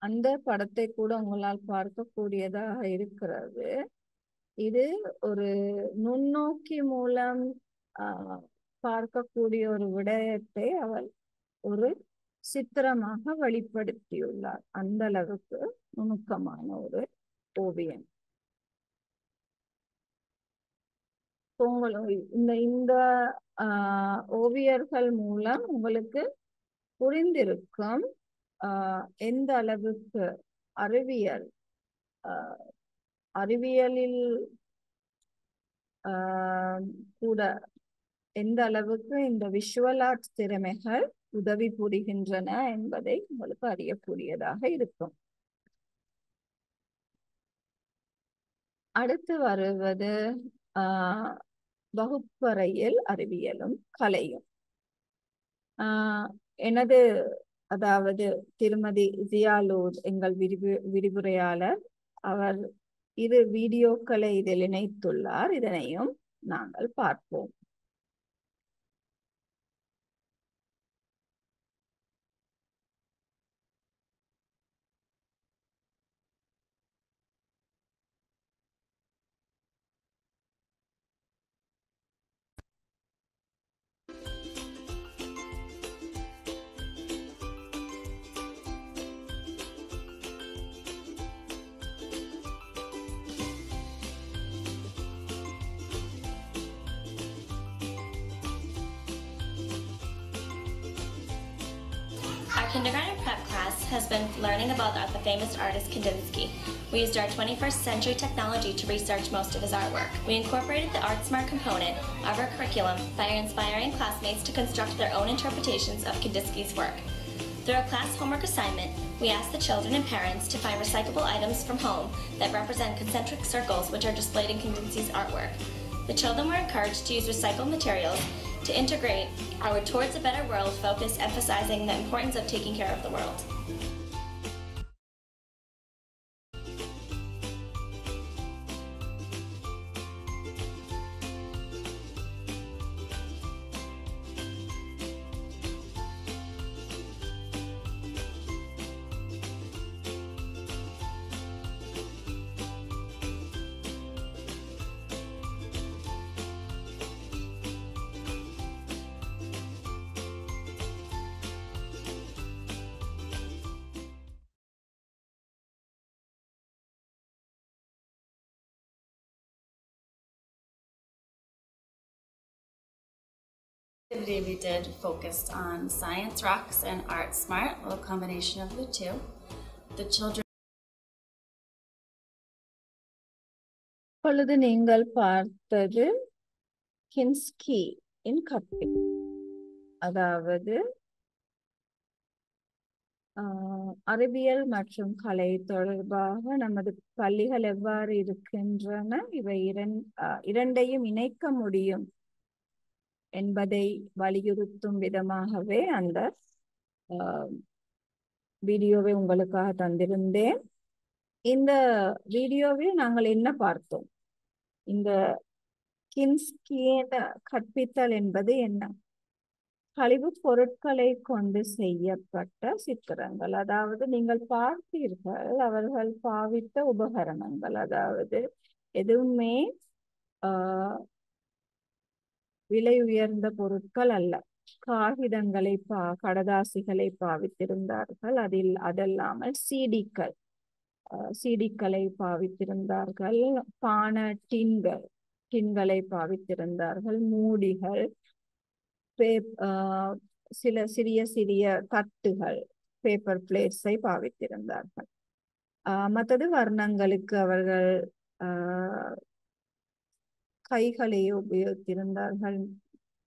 அந்த படத்தை கூட உங்களால் பார்க்கக்கூடியதாக இருக்கிறது. இது ஒரு நுண்ணோக்கி மூலம் பார்க்கக்கூடிய ஒரு விடயத்தை அவர் ஒரு சித்திரமாக வெளிப்படுத்தியுள்ளார். அந்த அளவுக்கு நுணுக்கமான ஒரு ஓவியம். இந்த ஓவியர்கள் மூலம் உங்களுக்கு புரிந்திருக்கும் எந்த அளவுக்கு அறிவியலில் கூட எந்த அளவுக்கு இந்த விஷுவல் ஆர்ட்ஸ் திறமைகள் உதவி புரிகின்றன என்பதை உங்களுக்கு அறியக்கூடியதாக இருக்கும். அடுத்து வருவது வகுப்பறையில் அறிவியலும் கலையும். எனது திருமதி ஜியாலூர் எங்கள் விரிவுரையாளர், அவர் 2 வீடியோக்களை இதில் இணைத்துள்ளார். இதனையும் நாங்கள் பார்ப்போம். Our kindergarten prep class has been learning about the famous artist Kandinsky. We used our 21st century technology to research most of his artwork. We incorporated the ArtSmart component of our curriculum by inspiring classmates to construct their own interpretations of Kandinsky's work. Through a class homework assignment, we asked the children and parents to find recyclable items from home that represent concentric circles which are displayed in Kandinsky's artwork. The children were encouraged to use recycled materials to integrate our Towards a Better World focus, emphasizing the importance of taking care of the world. Today we did focused on science rocks and art smart, a little combination of the two. The children. இப்பொழுது நீங்கள் பார்த்தது கின்ஸ்கி இன் கப்பிங், அதாவது அறிவியல் மற்றும் கலை தொடர்பாக நமது பள்ளிகள் எவ்வாறு இருக்கின்றன, இவை இரண்டையும் இணைக்க முடியும் என்பதை வலியுறுத்தும் விதமாகவே அந்த வீடியோவை உங்களுக்காக தந்திருந்தேன். இந்த வீடியோவில் நாங்கள் என்ன பார்த்தோம்? இந்த கின்ஸ்கியின் கற்பித்தல் என்பது என்ன? கழிவுப் பொருட்களை கொண்டு செய்யப்பட்ட சித்திரங்கள். அதாவது நீங்கள் பார்த்தீர்கள் அவர்கள் பாவித்த உபகரணங்கள், அதாவது எதுவுமே விலை உயர்ந்த பொருட்கள் அல்ல. காகிதங்களை கடதாசிகளை பாவித்திருந்தார்கள். அதல்லாமல் சிடிக்களை பாவித்திருந்தார்கள். பான டின்களை பாவித்திருந்தார்கள். மூடிகள், சில சிறிய சிறிய தட்டுகள், பேப்பர் பிளேட்ஸை பாவித்திருந்தார்கள். மற்றது வர்ணங்களுக்கு அவர்கள் கைகளை உபயோகித்திருந்தார்கள்.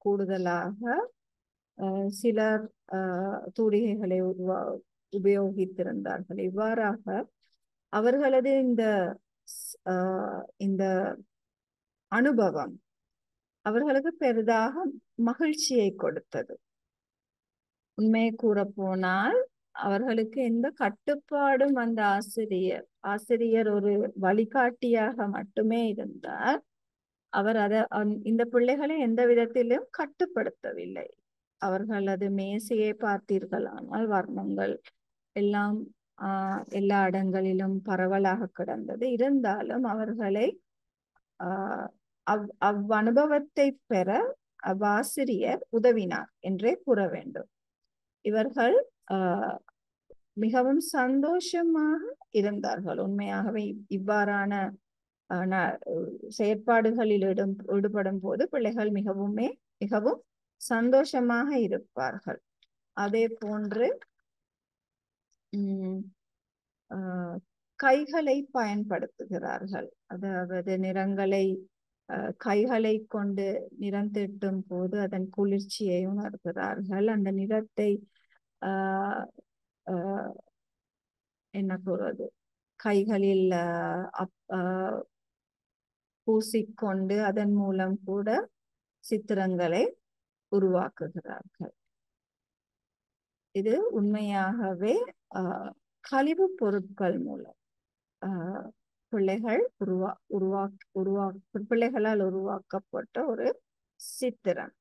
கூடுதலாக சிலர் தூரிகைகளை உபயோகித்திருந்தார்கள். இவ்வாறாக அவர்களது இந்த அனுபவம் அவர்களுக்கு பெரிதாக மகிழ்ச்சியை கொடுத்தது. உண்மையை கூற போனால் அவர்களுக்கு எந்த கட்டுப்பாடும் அந்த ஆசிரியர் ஒரு வழிகாட்டியாக மட்டுமே இருந்தார். அவர் இந்த பிள்ளைகளை எந்த விதத்திலும் கட்டுப்படுத்தவில்லை. அவர்களது மேசையை பார்த்தீர்களானால் வர்ணங்கள் எல்லாம் எல்லா இடங்களிலும் பரவலாக கிடந்தது. இருந்தாலும் அவர்களை அவ்வனுபவத்தை பெற அவ்வாசிரியர் உதவினார் என்றே கூற வேண்டும். இவர்கள் மிகவும் சந்தோஷமாக இருந்தார்கள். உண்மையாகவே இவ்வாறான செயற்பாடுகளில் ஈடுபடும் போது பிள்ளைகள் மிகவும் சந்தோஷமாக இருப்பார்கள். அதே போன்று கைகளை பயன்படுத்துகிறார்கள். அதாவது நிறங்களை கைகளை கொண்டு நிறம் தீட்டும் போது அதன் குளிர்ச்சியை உணர்கிறார்கள். அந்த நிறத்தை என்ன கூறுவது, கைகளில் பூசிக்கொண்டு அதன் மூலம் கூட சித்திரங்களை உருவாக்குகிறார்கள். இது உண்மையாகவே கழிவு பொருட்கள் மூலம் பிள்ளைகளால் உருவாக்கப்பட்ட ஒரு சித்திரம்.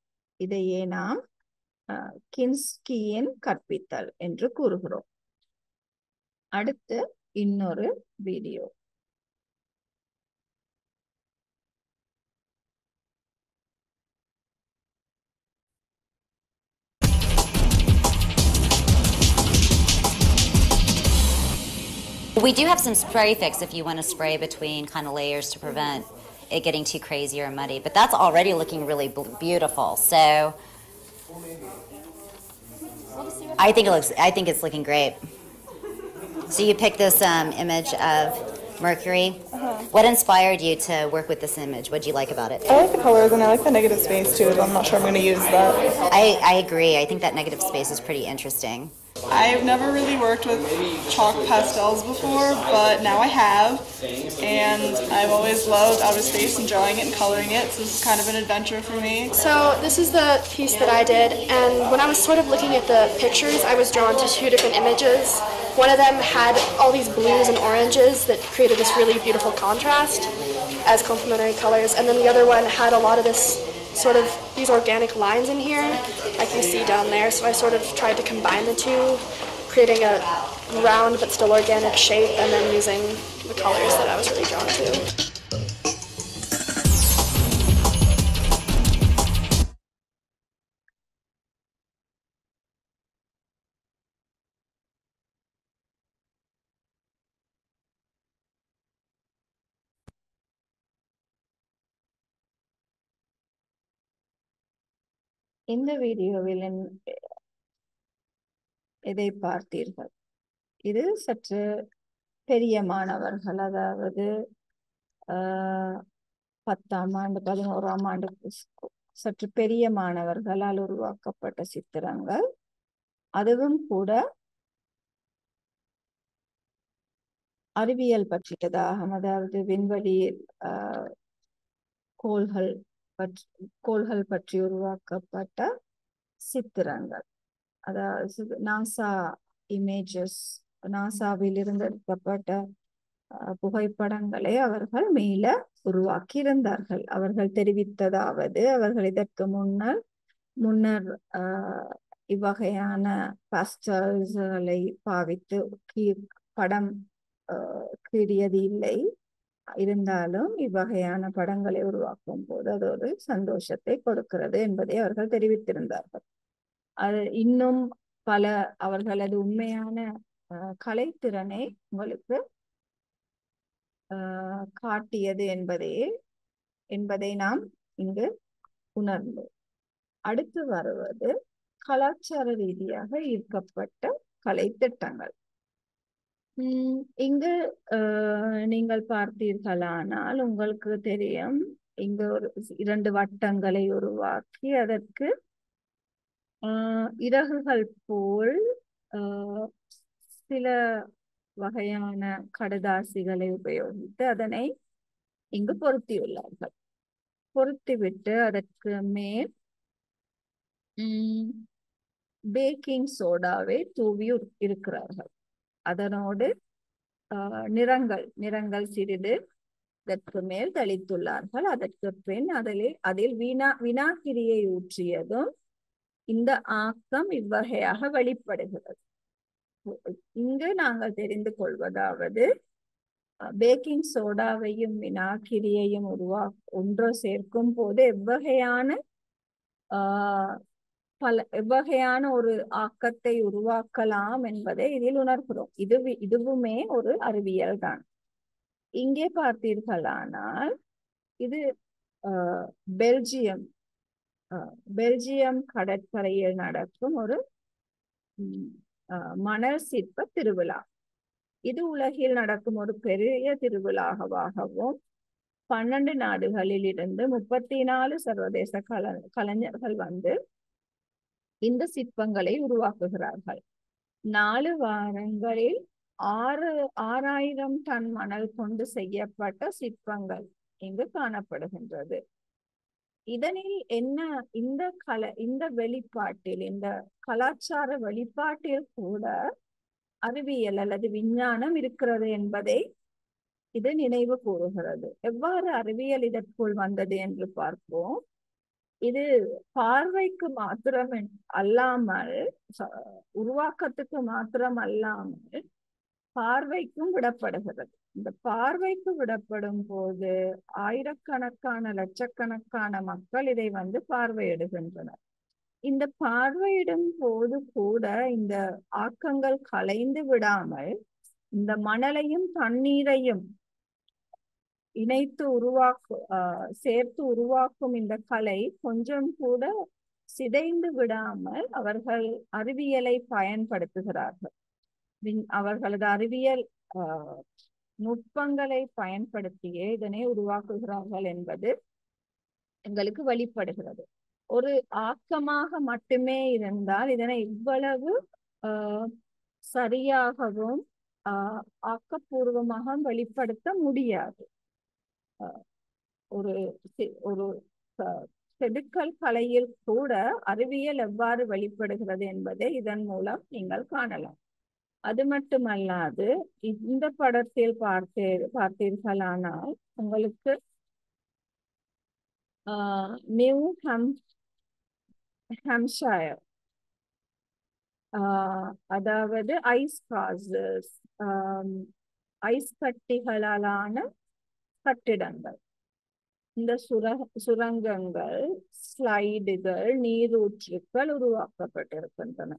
இதையே நாம் கின்ஸ்கியின் கற்பித்தல் என்று கூறுகிறோம். அடுத்து இன்னொரு video. We do have some spray fix if you want to spray between kind of layers to prevent it getting too crazy or muddy, but that's already looking really beautiful. So I think it's looking great. So you picked this image of Mercury. What inspired you to work with this image? What do you like about it? I like the colors and I like the negative space too. I'm not sure I'm going to use that. I agree. I think that negative space is pretty interesting. I've never really worked with chalk pastels before, but now I have, and I've always loved outer space and drawing it and coloring it, so this is kind of an adventure for me. So this is the piece that I did, and when I was sort of looking at the pictures, I was drawn to two different images. One of them had all these blues and oranges that created this really beautiful contrast as complementary colors, and then the other one had a lot of this sort of these organic lines in here, like you see down there. So I sort of tried to combine the two, creating a round but still organic shape, and then using the colors that I was really drawn to. இந்த வீடியோவில் எதை பார்த்தீர்கள்? இது சற்று பெரிய மாணவர்கள், அதாவது 10ஆம் ஆண்டு 11ஆம் ஆண்டு சற்று பெரிய மாணவர்களால் உருவாக்கப்பட்ட சித்திரங்கள். அதுவும் கூட அறிவியல் பற்றியதாகும். அதாவது விண்வெளியில் கோள்கள் பற்றி உருவாக்கப்பட்ட சித்திரங்கள். அதாவது நாசாவில் இருந்து எடுக்கப்பட்ட புகைப்படங்களை அவர்கள் மேல உருவாக்கி இருந்தார்கள். அவர்கள் தெரிவித்ததாவது, அவர்கள் இதற்கு முன்னர் இவ்வகையான பாஸ்டல்களை பாவித்து படம் கீறியது இல்லை. இருந்தாலும் இவ்வகையான படங்களை உருவாக்கும் போது அது ஒரு சந்தோஷத்தை கொடுக்கிறது என்பதை அவர்கள் தெரிவித்திருந்தார்கள். அது இன்னும் பல அவர்களது உண்மையான கலைத்திறனை உங்களுக்கு காட்டியது என்பதை நாம் இங்கு உணர்ந்தோம். அடுத்து வருவது கலாச்சார ரீதியாக ஈர்க்கப்பட்ட கலை திட்டங்கள். இங்கு நீங்கள் பார்த்தீர்களானால் உங்களுக்கு தெரியும், இங்கு ஒரு 2 வட்டங்களை உருவாக்கி அதற்கு இறகுகள் போல் சில வகையான கடதாசிகளை உபயோகித்து அதனை இங்கு பொருத்தியுள்ளார்கள். பொருத்திவிட்டு அதற்கு மேல் பேக்கிங் சோடாவை தூவி இருக்கிறார்கள். அதனோடு நிறங்கள் சிறிது இதற்கு மேல் தெளித்துள்ளார்கள். அதற்கு பின் அதில் வினாகிரியை ஊற்றியதும் இந்த ஆக்கம் இவ்வகையாக வெளிப்படுகிறது. இங்கு நாங்கள் தெரிந்து கொள்வதாவது, பேக்கிங் சோடாவையும் வினாகிரியையும் ஒன்று சேர்க்கும் போது எவ்வகையான ஒரு ஆக்கத்தை உருவாக்கலாம் என்பதை இதில் உணர்கிறோம். இதுவுமே ஒரு அறிவியல் தான். இங்கே பார்த்தீர்களானால் இது பெல்ஜியம் கடற்கரையில் நடக்கும் ஒரு மணல் சிற்ப திருவிழா. இது உலகில் நடக்கும் ஒரு பெரிய திருவிழாவாகவும் 12 நாடுகளில் இருந்து 34 சர்வதேச கலைஞர்கள் வந்து இந்த சிற்பங்களை உருவாக்குகிறார்கள். 4 வாரங்களில் 6000 டன் மணல் கொண்டு செய்யப்பட்ட சிற்பங்கள் இங்கு காணப்படுகின்றது. இதனில் என்ன, இந்த வெளிப்பாட்டில், இந்த கலாச்சார வெளிப்பாட்டில் கூட அறிவியல் அல்லது விஞ்ஞானம் இருக்கிறது என்பதை இது நினைவு கூறுகிறது. எவ்வாறு அறிவியல் இதற்குள் வந்தது என்று பார்ப்போம். இது பார்வைக்கு மாத்திரம் அல்லாமல், உருவாக்கத்துக்கு மாத்திரம் அல்லாமல் பார்வைக்கும் விடப்படுகிறது. இந்த பார்வைக்கு விடப்படும் போது ஆயிரக்கணக்கான லட்சக்கணக்கான மக்கள் இதை வந்து பார்வையிடுகின்றனர். இந்த பார்வையிடும் போது கூட இந்த ஆக்கங்கள் கலைந்து விடாமல் இந்த மணலையும் தண்ணீரையும் இணைத்து சேர்த்து உருவாக்கும் இந்த கலை கொஞ்சம் கூட சிதைந்து விடாமல் அவர்கள் அறிவியலை பயன்படுத்துகிறார்கள். அவர்களது அறிவியல் நுட்பங்களை பயன்படுத்தியே இதனை உருவாக்குகிறார்கள் என்பது எங்களுக்கு வெளிப்படுகிறது. ஒரு ஆக்கமாக மட்டுமே இருந்தால் இதனை இவ்வளவு சரியாகவும் ஆக்கப்பூர்வமாக வெளிப்படுத்த முடியாது. ஒரு செதுக்கல் கலையில் கூட அறிவியல் எவ்வாறு வெளிப்படுகிறது என்பதை இதன் மூலம் நீங்கள் காணலாம். அது மட்டுமல்லாது இந்த படத்தில் பார்த்தீர்களானால் உங்களுக்கு நியூ ஹாம்ப்ஷயர், அதாவது ஐஸ் கட்டிகளாலான கட்டிடங்கள், இந்த சுரங்கங்கள், ஸ்லைடுகள், நீரூற்றுக்கள் உருவாக்கப்பட்டிருக்கின்றன.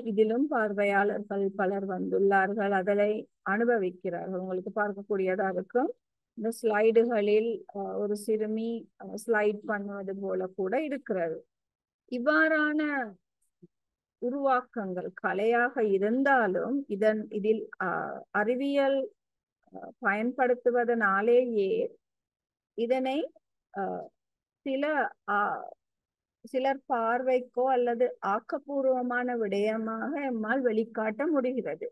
இதிலும் பார்வையாளர்கள் பலர் வந்துள்ளார்கள், அதனை அனுபவிக்கிறார்கள். உங்களுக்கு பார்க்கக்கூடியதா இருக்கும். இந்த ஸ்லைடுகளில் ஒரு சிறுமி ஸ்லைட் பண்ணுவது போல கூட இருக்கிறது. இவ்வாறான உருவாக்கங்கள் கலையாக இருந்தாலும் இதில் அறிவியல் பயன்படுத்துவதனாலேயே இதனை சிலர் பார்வைக்கோ அல்லது ஆக்கப்பூர்வமான விடயமாக எம்மால் வெளிக்காட்ட முடிகிறது.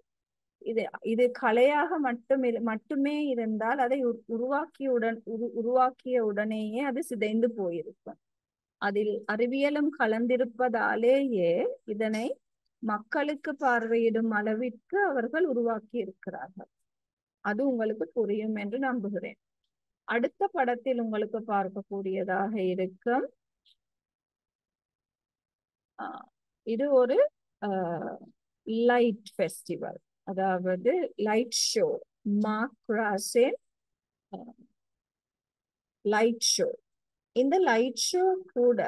இது கலையாக மட்டுமே இருந்தால் அதை உருவாக்கிய உடனேயே அது சிதைந்து போயிருக்கும். அதில் அறிவியலும் கலந்திருப்பதாலேயே இதனை மக்களுக்கு பார்வையிடும் அளவிற்கு அவர்கள் உருவாக்கி இருக்கிறார்கள். அது உங்களுக்கு புரியும் என்று நம்புகிறேன். அடுத்த படத்தில் உங்களுக்கு பார்க்கக்கூடியதாக இருக்கும். இது ஒரு லைட் ஃபெஸ்டிவல், அதாவது லைட் ஷோ. மார்க் ராஸின் லைட் ஷோ. இந்த லைட் ஷோ கூட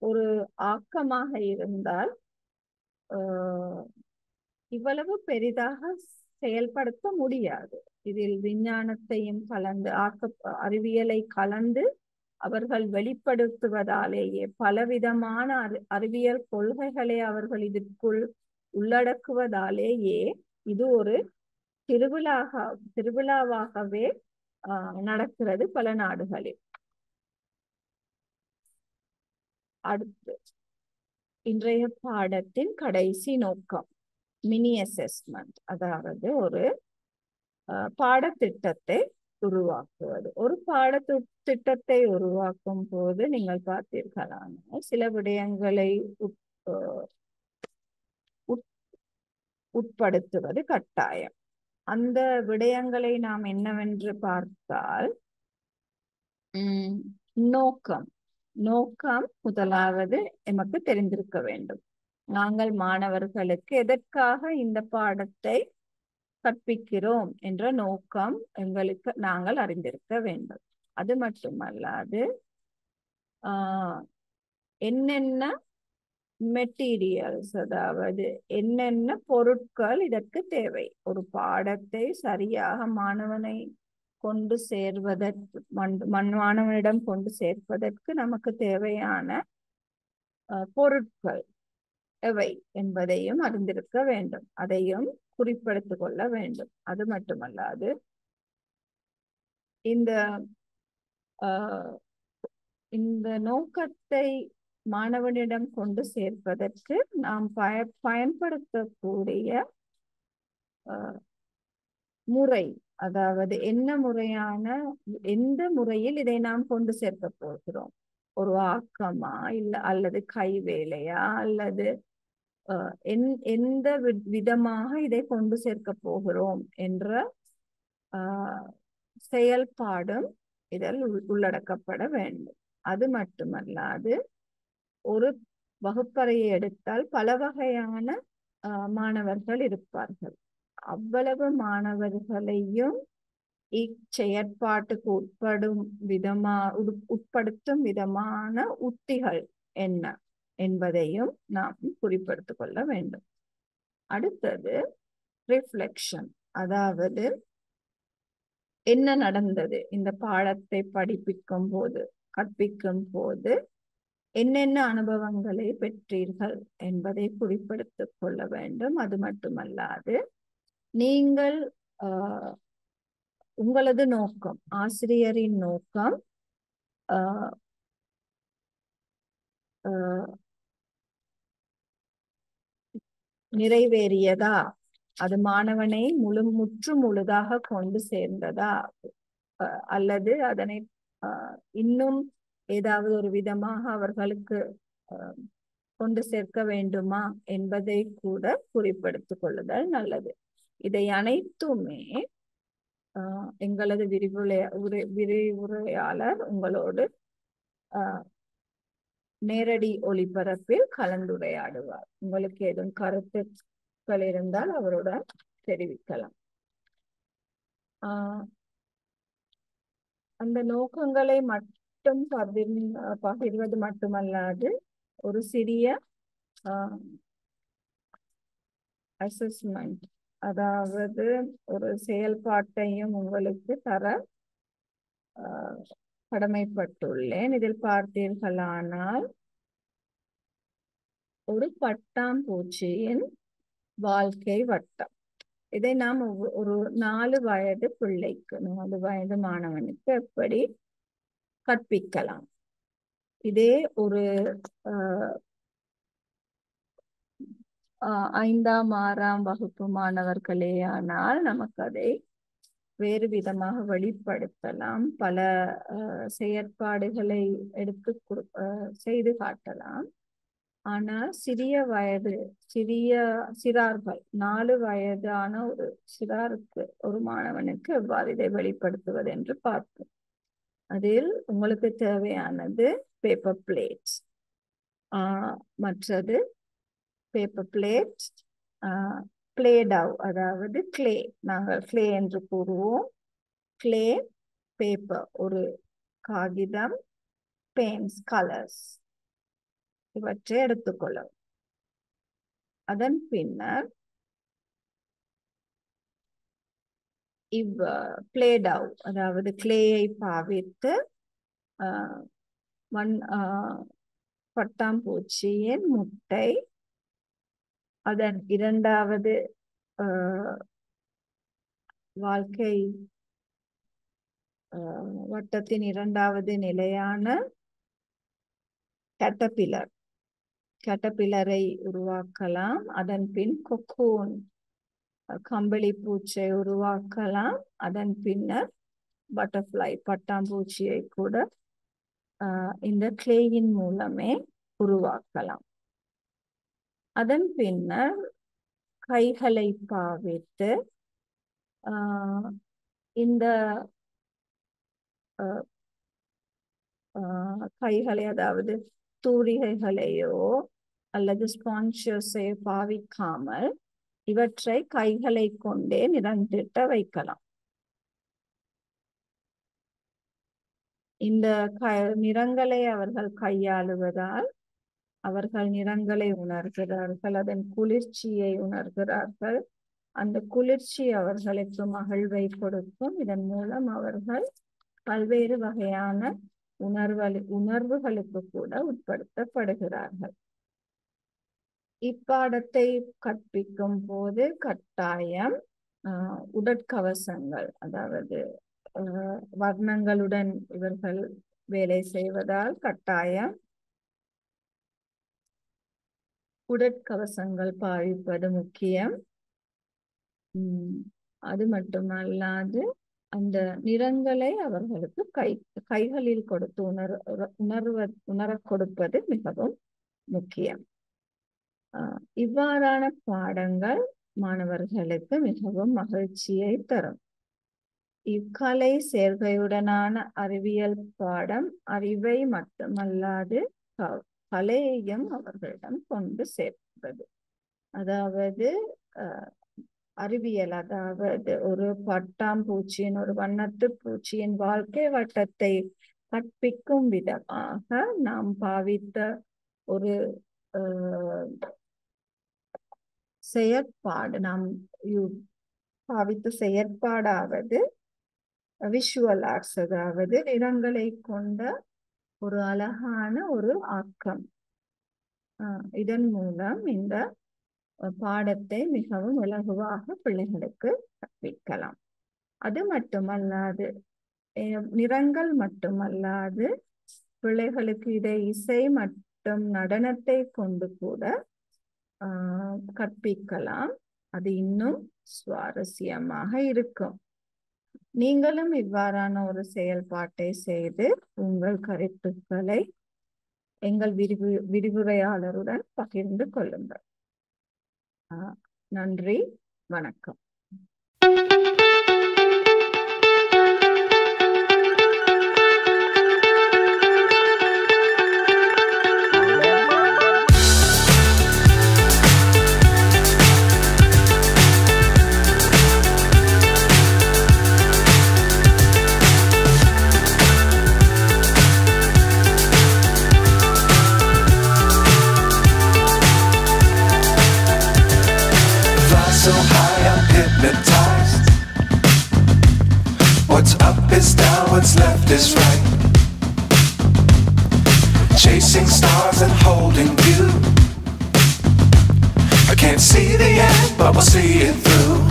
ஒரு ஆக்கமாக இருந்தால் இவ்வளவு பெரிதாக செயல்படுத்த முடியாது. இதில் விஞ்ஞானத்தையும் கலந்து அறிவியலை கலந்து அவர்கள் வெளிப்படுத்துவதாலேயே பலவிதமான அறிவியல் கொள்கைகளை அவர்கள் இதற்குள் உள்ளடக்குவதாலேயே இது ஒரு திருவிழாவாகவே நடக்கிறது பல நாடுகளில். அடுத்து இன்றைய பாடத்தின் கடைசி நோக்கம் மினி அசெஸ்மெண்ட், அதாவது ஒரு பாடத்திட்டத்தை உருவாக்குவது. ஒரு பாடத்திட்டத்தை உருவாக்கும் போது நீங்கள் பார்த்தீர்களான சில விடயங்களை உட்படுத்துவது கட்டாயம். அந்த விடயங்களை நாம் என்னவென்று பார்த்தால், நோக்கம் முதலாவது எமக்கு தெரிந்திருக்க வேண்டும். நாங்கள் மாணவர்களுக்கு எதற்காக இந்த பாடத்தை கற்பிக்கிறோம் என்ற நோக்கம் நாங்கள் அறிந்திருக்க வேண்டும். அது மட்டுமல்லாது என்னென்ன மெட்டீரியல்ஸ், அதாவது என்னென்ன பொருட்கள் இதற்கு தேவை. ஒரு பாடத்தை சரியாக மாணவனை கொண்டு சேர்வதற்கு மாணவனிடம் கொண்டு சேர்ப்பதற்கு நமக்கு தேவையான பொருட்கள் எவை என்பதையும் அறிந்திருக்க வேண்டும். அதையும் குறிப்பெடுத்துக் கொள்ள வேண்டும். அது மட்டுமல்லாது இந்த நோக்கத்தை மாணவனிடம் கொண்டு சேர்ப்பதற்கு நாம் பயன்படுத்தக்கூடிய முறை, அதாவது எந்த முறையில் இதை நாம் கொண்டு சேர்க்க போகிறோம். ஒரு ஆக்கமா அல்லது கைவேலையா அல்லது எந்த விதமாக இதை கொண்டு சேர்க்க போகிறோம் என்ற செயல்பாடும் இதில் உள்ளடக்கப்பட வேண்டும். அது மட்டுமல்லாது ஒரு வகுப்பறையை எடுத்தால் பல வகையான மாணவர்கள் இருப்பார்கள். அவ்வளவு மாணவர்களையும் இச்செயற்பாட்டுக்கு உட்படுத்தும் விதமான உத்திகள் என்ன என்பதையும் நாம் குறிப்பெடுத்துக் கொள்ள வேண்டும். அடுத்தது ரிஃப்ளெக்ஷன், அதாவது என்ன நடந்தது இந்த பாடத்தை கற்பிக்கும் போது என்னென்ன அனுபவங்களை பெற்றீர்கள் என்பதை குறிப்பெடுத்துக் கொள்ள வேண்டும். அது மட்டுமல்லாது நீங்கள் உங்களது நோக்கம், ஆசிரியரின் நோக்கம் நிறைவேறியதா, அது மாணவனை முழுதாக கொண்டு சேர்ந்ததா, அல்லது அதனை இன்னும் ஏதாவது ஒரு விதமாக அவர்களுக்கு கொண்டு சேர்க்க வேண்டுமா என்பதை கூட குறிப்பெடுத்துக் கொள்ளுதல் நல்லது. இதை அனைத்துமே எங்களது விரிவுரையாளர் உங்களோடு நேரடி ஒளிபரப்பில் கலந்துரையாடுவார். உங்களுக்கு ஏதும் கருத்துக்கள் இருந்தால் அவருடன் தெரிவிக்கலாம். அந்த நோக்கங்களை மட்டும் பகிர்வது மட்டுமல்லாது ஒரு சிறிய அசஸ்மெண்ட், அதாவது ஒரு செயல்பாட்டையும் உங்களுக்கு தர கடமைப்பட்டுள்ளேன். இதில் பார்த்தீர்களானால் ஒரு பட்டாம்பூச்சியின் வாழ்க்கை வட்டம். இதை நாம் ஒரு 4 வயது பிள்ளைக்கு, 4 வயது மாணவனுக்கு எப்படி கற்பிக்கலாம். இதே ஒரு 5ஆம் 6ஆம் வகுப்பு மாணவர்களே ஆனால் நமக்கு அதை வேறு விதமாக வெளிப்படுத்தலாம். பல செயற்பாடுகளை செய்து காட்டலாம். ஆனால் சிறார்கள் 4 வயதான ஒரு சிறாருக்கு ஒரு மாணவனுக்கு எவ்வாறு இதை வெளிப்படுத்துவது என்று பார்ப்போம். அதில் உங்களுக்கு தேவையானது பேப்பர் பிளேட்ஸ், மற்றது பேப்பர் பிளேட்ஸ், பிளேடவ் அதாவது கிளே, நாங்கள் கிளே என்று கூறுவோம். கிளே, பேப்பர் ஒரு காகிதம், பெயிண்ட்ஸ் கலர்ஸ் இவற்றை எடுத்துக்கொள்ளும். அதன் பின்னர் பிளேடவ் அதாவது கிளேயை பாவித்து பட்டாம்பூச்சியின் முட்டை, அதன் இரண்டாவது வாழ்க்கை வட்டத்தின் இரண்டாவது நிலையான கேட்டபில்லரை உருவாக்கலாம். அதன் பின் கொக்கூன் கம்பளி பூச்சை உருவாக்கலாம். அதன் பின்னர் பட்டர்ஃப்ளை பட்டாம்பூச்சியை கூட இந்த கிளேயின் மூலமே உருவாக்கலாம். அதன் பின்னர் கைகளை பாவித்து இந்த கைகளை அதாவது தூரிகைகளையோ அல்லது ஸ்பான்சர்ஸையோ பாவிக்காமல் இவற்றை கைகளை கொண்டே நிறந்திட்ட வைக்கலாம். இந்த நிறங்களை அவர்கள் கையாளுவதால் அவர்கள் நிறங்களை உணர்கிறார்கள், அதன் குளிர்ச்சியை உணர்கிறார்கள். அந்த குளிர்ச்சி அவர்களுக்கு மகிழ்வை கொடுக்கும். இதன் மூலம் அவர்கள் பல்வேறு வகையான உணர்வுகளுக்கு கூட உட்படுத்தப்படுகிறார்கள். இப்பாடத்தை கற்பிக்கும் போது கட்டாயம் உடற்கவசங்கள் அதாவது வர்ணங்களுடன் இவர்கள் வேலை செய்வதால் கட்டாயம் உடற்கவசங்கள் பாவிப்பது முக்கியம். அது மட்டுமல்லாது அந்த நிறங்களை அவர்களுக்கு கைகளில் கொடுத்து உணரக் கொடுப்பது மிகவும் முக்கியம். இவ்வாறான பாடங்கள் மாணவர்களுக்கு மிகவும் மகிழ்ச்சியை தரும். இக்கலை சேர்க்கையுடனான அறிவியல் பாடம் அறிவை மட்டுமல்லாது கலையையும் அவர்களிடம் கொண்டு சேர்க்கிறது. அதாவது அறிவியல் அதாவது ஒரு பட்டாம்பூச்சியின் ஒரு வண்ணத்து பூச்சியின் வாழ்க்கை வட்டத்தை கற்பிக்கும் விதமாக நாம் பாவித்த ஒரு செயற்பாடு, நாம் பாவித்த செயற்பாடாவது விஷுவல் ஆர்ட்ஸ் அதாவது நிறங்களை கொண்ட ஒரு அழகான ஒரு ஆக்கம். இதன் மூலம் இந்த பாடத்தை மிகவும் இலகுவாக பிள்ளைகளுக்கு கற்பிக்கலாம். அது மட்டுமல்லாது நிறங்கள் மட்டுமல்லாது பிள்ளைகளுக்கு இதை இசை மற்றும் நடனத்தை கொண்டு கூட கற்பிக்கலாம். அது இன்னும் சுவாரஸ்யமாக இருக்கும். நீங்களும் இவ்வாறான ஒரு செயல்பாட்டை செய்து உங்கள் கருத்துக்களை எங்கள் விரிவுரையாளருடன் பகிர்ந்து கொள்ளுங்கள். நன்றி, வணக்கம். So high I'm hypnotized. What's up is down, what's left is right. Chasing stars and holding you. I can't see the end, but we'll see it through.